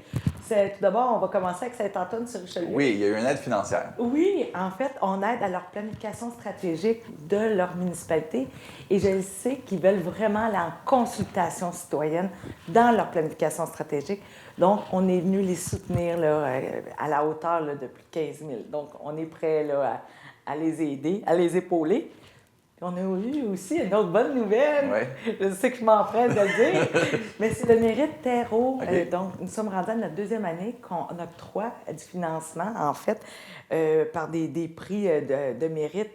Tout d'abord, on va commencer avec Saint-Antoine-sur-Richelieu. Oui, il y a eu une aide financière. Oui, en fait, on aide à leur planification stratégique de leur municipalité et je sais qu'ils veulent vraiment aller en consultation citoyenne dans leur planification stratégique. Donc, on est venu les soutenir là, à la hauteur là, de plus de 15 000. Donc, on est prêt là, à les aider, à les épauler. On a eu aussi une autre bonne nouvelle. Oui. Je sais que je m'empresse de le dire, mais c'est le mérite terreau. OK. Donc, nous sommes rendus à notre deuxième année qu'on octroie du financement, en fait, par des prix de mérite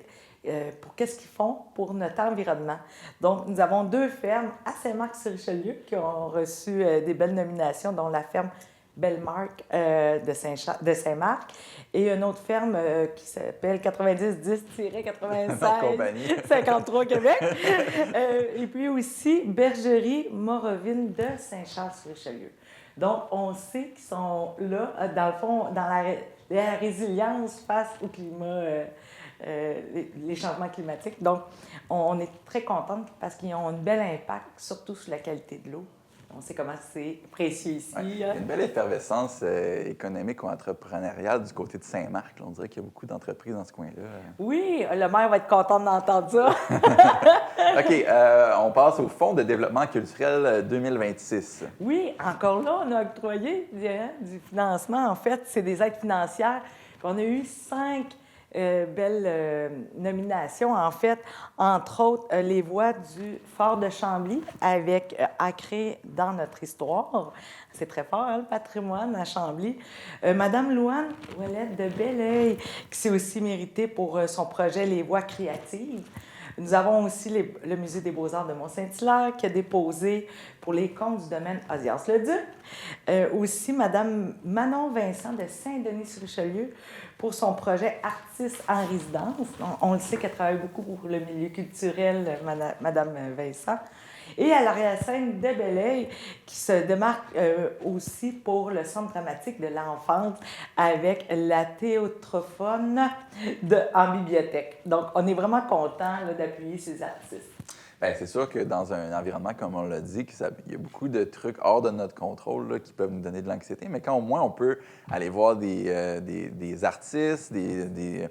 pour qu'est-ce qu'ils font pour notre environnement. Donc, nous avons 2 fermes à Saint-Marc-sur-Richelieu qui ont reçu des belles nominations, dont la ferme Bellemarque de Saint-Marc et une autre ferme qui s'appelle 9010-96 Compagnie. 53 Québec. Et puis aussi Bergerie Morovine de Saint-Charles-sur-Richelieu. Donc, on sait qu'ils sont là, dans le fond, dans la résilience face au climat, les changements climatiques. Donc, on est très contente parce qu'ils ont un bel impact, surtout sur la qualité de l'eau. On sait comment c'est précieux ici. Ouais. Il y a une belle effervescence économique ou entrepreneuriale du côté de Saint-Marc. Là. On dirait qu'il y a beaucoup d'entreprises dans ce coin-là. Oui, le maire va être content d'entendre ça. OK, on passe au Fonds de développement culturel 2026. Oui, encore là, on a octroyé du financement. En fait, c'est des aides financières. On a eu 5 belles nominations, en fait, entre autres les voix du Fort de Chambly avec Ancré dans notre histoire. C'est très fort, hein, le patrimoine à Chambly. Madame Louane Ouellette de Belleuil, qui s'est aussi méritée pour son projet Les Voix créatives. Nous avons aussi le Musée des Beaux-Arts de Mont-Saint-Hilaire qui a déposé pour les comptes du domaine Osias-le-Duc. Aussi, Mme Manon Vincent de Saint-Denis-sur-Richelieu pour son projet Artistes en résidence. On le sait qu'elle travaille beaucoup pour le milieu culturel, Mme Vincent. Et à l'arrière-scène de Belleuil, qui se démarque aussi pour le centre dramatique de l'enfance avec la théâtrophone en bibliothèque. Donc, on est vraiment content d'appuyer ces artistes. Bien, c'est sûr que dans un environnement, comme on l'a dit, il y a beaucoup de trucs hors de notre contrôle là, qui peuvent nous donner de l'anxiété, mais quand au moins on peut aller voir des artistes, des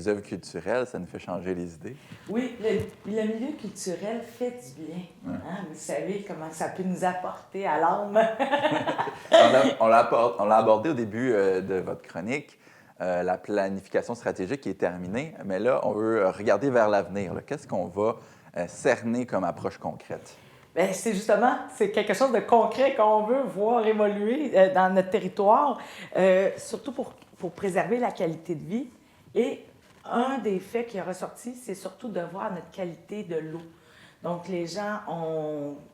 œuvres culturelles, ça nous fait changer les idées. Oui, le milieu culturel fait du bien. Hein? Vous savez comment ça peut nous apporter à l'âme. On l'a abordé au début de votre chronique, la planification stratégique qui est terminée, mais là, on veut regarder vers l'avenir. Qu'est-ce qu'on va cerner comme approche concrète? Bien, c'est quelque chose de concret qu'on veut voir évoluer dans notre territoire, surtout pour préserver la qualité de vie. Et un des faits qui est ressorti, c'est surtout de voir notre qualité de l'eau. Donc, les gens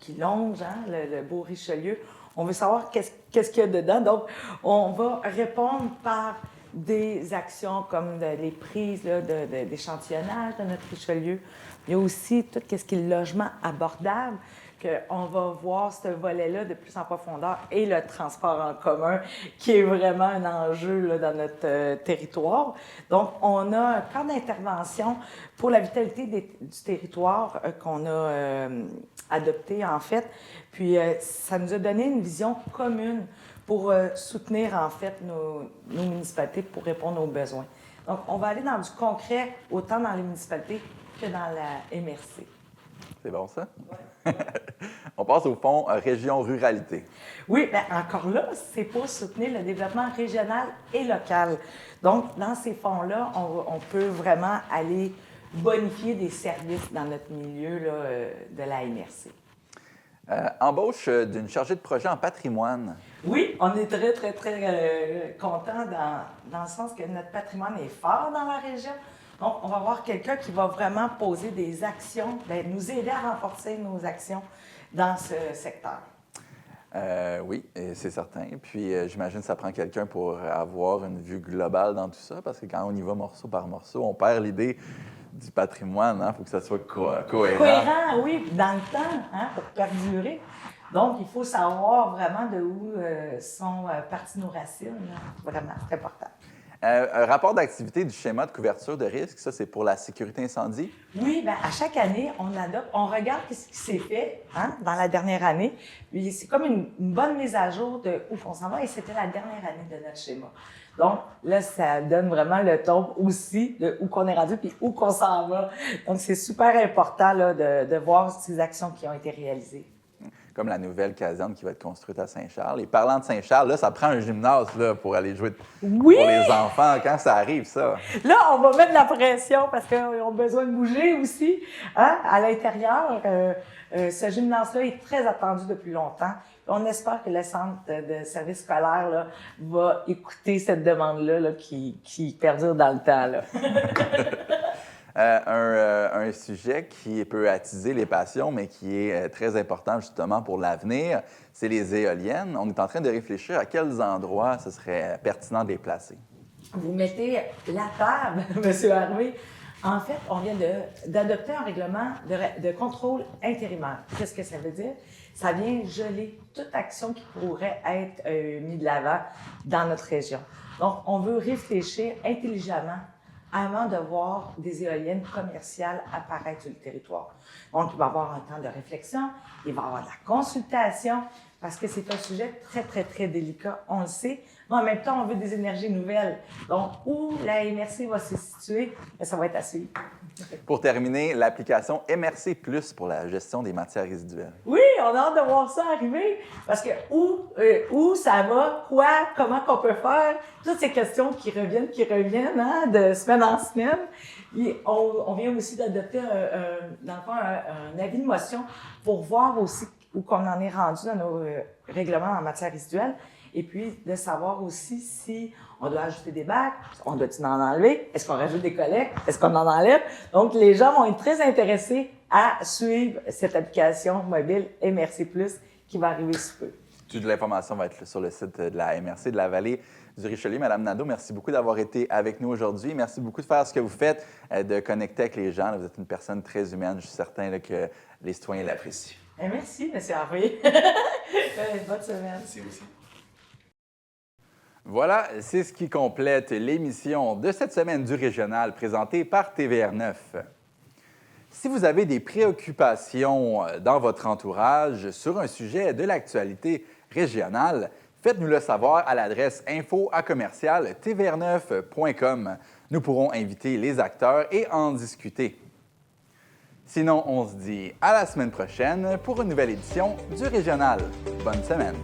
qui longent le beau Richelieu, on veut savoir qu'est-ce qu'il y a dedans. Donc, on va répondre par des actions comme les prises d'échantillonnage de notre Richelieu. Il y a aussi tout ce qui est le logement abordable, qu'on va voir ce volet-là de plus en profondeur, et le transport en commun, qui est vraiment un enjeu là, dans notre territoire. Donc, on a un plan d'intervention pour la vitalité du territoire qu'on a adopté, en fait. Puis, ça nous a donné une vision commune pour soutenir, en fait, nos municipalités pour répondre aux besoins. Donc, on va aller dans du concret, autant dans les municipalités que dans la MRC. C'est bon, ça? Ouais. On passe au fonds Région Ruralité. Oui, bien encore là, c'est pour soutenir le développement régional et local. Donc, dans ces fonds-là, on peut vraiment aller bonifier des services dans notre milieu là, de la MRC. Embauche d'une chargée de projet en patrimoine. Oui, on est très, très, très contents dans le sens que notre patrimoine est fort dans la région. Donc, on va avoir quelqu'un qui va vraiment poser des actions, bien, nous aider à renforcer nos actions dans ce secteur. Oui, et c'est certain. Puis j'imagine que ça prend quelqu'un pour avoir une vue globale dans tout ça, parce que quand on y va morceau par morceau, on perd l'idée du patrimoine. Il faut que ça soit cohérent. Cohérent, oui, dans le temps, hein, pour perdurer. Donc, il faut savoir vraiment de où sont parties nos racines. Là. Vraiment, c'est important. Un rapport d'activité du schéma de couverture de risque, ça, c'est pour la sécurité incendie? Oui, bien, à chaque année, on adopte, on regarde ce qui s'est fait dans la dernière année. Puis c'est comme une bonne mise à jour de où on s'en va, et c'était la dernière année de notre schéma. Donc, là, ça donne vraiment le ton aussi de où qu'on est rendu puis où qu'on s'en va. Donc, c'est super important là, de voir ces actions qui ont été réalisées. Comme la nouvelle caserne qui va être construite à Saint-Charles. Et parlant de Saint-Charles, là, ça prend un gymnase là, pour aller jouer Oui! pour les enfants. Quand ça arrive, ça? Là, on va mettre de la pression parce qu'ils ont besoin de bouger aussi à l'intérieur. Ce gymnase-là est très attendu depuis longtemps. On espère que le centre de service scolaire là, va écouter cette demande-là là, qui perdure dans le temps. Là. Un sujet qui peut attiser les passions, mais qui est très important justement pour l'avenir, c'est les éoliennes. On est en train de réfléchir à quels endroits ce serait pertinent de les placer. Vous mettez la table, M. Harvey. En fait, on vient d'adopter un règlement de contrôle intérimaire. Qu'est-ce que ça veut dire? Ça vient geler toute action qui pourrait être mise de l'avant dans notre région. Donc, on veut réfléchir intelligemment avant de voir des éoliennes commerciales apparaître sur le territoire. Donc, il va y avoir un temps de réflexion, il va y avoir de la consultation, parce que c'est un sujet très, très, très délicat, on le sait. Mais en même temps, on veut des énergies nouvelles. Donc, où la MRC va se situer, ça va être à suivre. Pour terminer, l'application MRC Plus pour la gestion des matières résiduelles. Oui, on a hâte de voir ça arriver, parce que où ça va, quoi, comment qu'on peut faire, toutes ces questions qui reviennent de semaine en semaine. Et on vient aussi d'adopter, dans le fond, un avis de motion pour voir aussi où qu'on en est rendu dans nos règlements en matière résiduelle, et puis de savoir aussi si on doit ajouter des bacs, on doit-il en enlever, est-ce qu'on rajoute des collectes, est-ce qu'on en enlève. Donc, les gens vont être très intéressés à suivre cette application mobile MRC+, qui va arriver sous peu. Toute l'information va être sur le site de la MRC de la Vallée du Richelieu. Madame Nadeau, merci beaucoup d'avoir été avec nous aujourd'hui. Merci beaucoup de faire ce que vous faites, de connecter avec les gens. Vous êtes une personne très humaine. Je suis certain là, que les citoyens l'apprécient. Merci, M. Harvey. Bonne semaine. Merci aussi. Voilà, c'est ce qui complète l'émission de cette semaine du Régional présentée par TVR9. Si vous avez des préoccupations dans votre entourage sur un sujet de l'actualité régionale, faites-nous le savoir à l'adresse info@tvr9.com. Nous pourrons inviter les acteurs et en discuter. Sinon, on se dit à la semaine prochaine pour une nouvelle édition du Régional. Bonne semaine!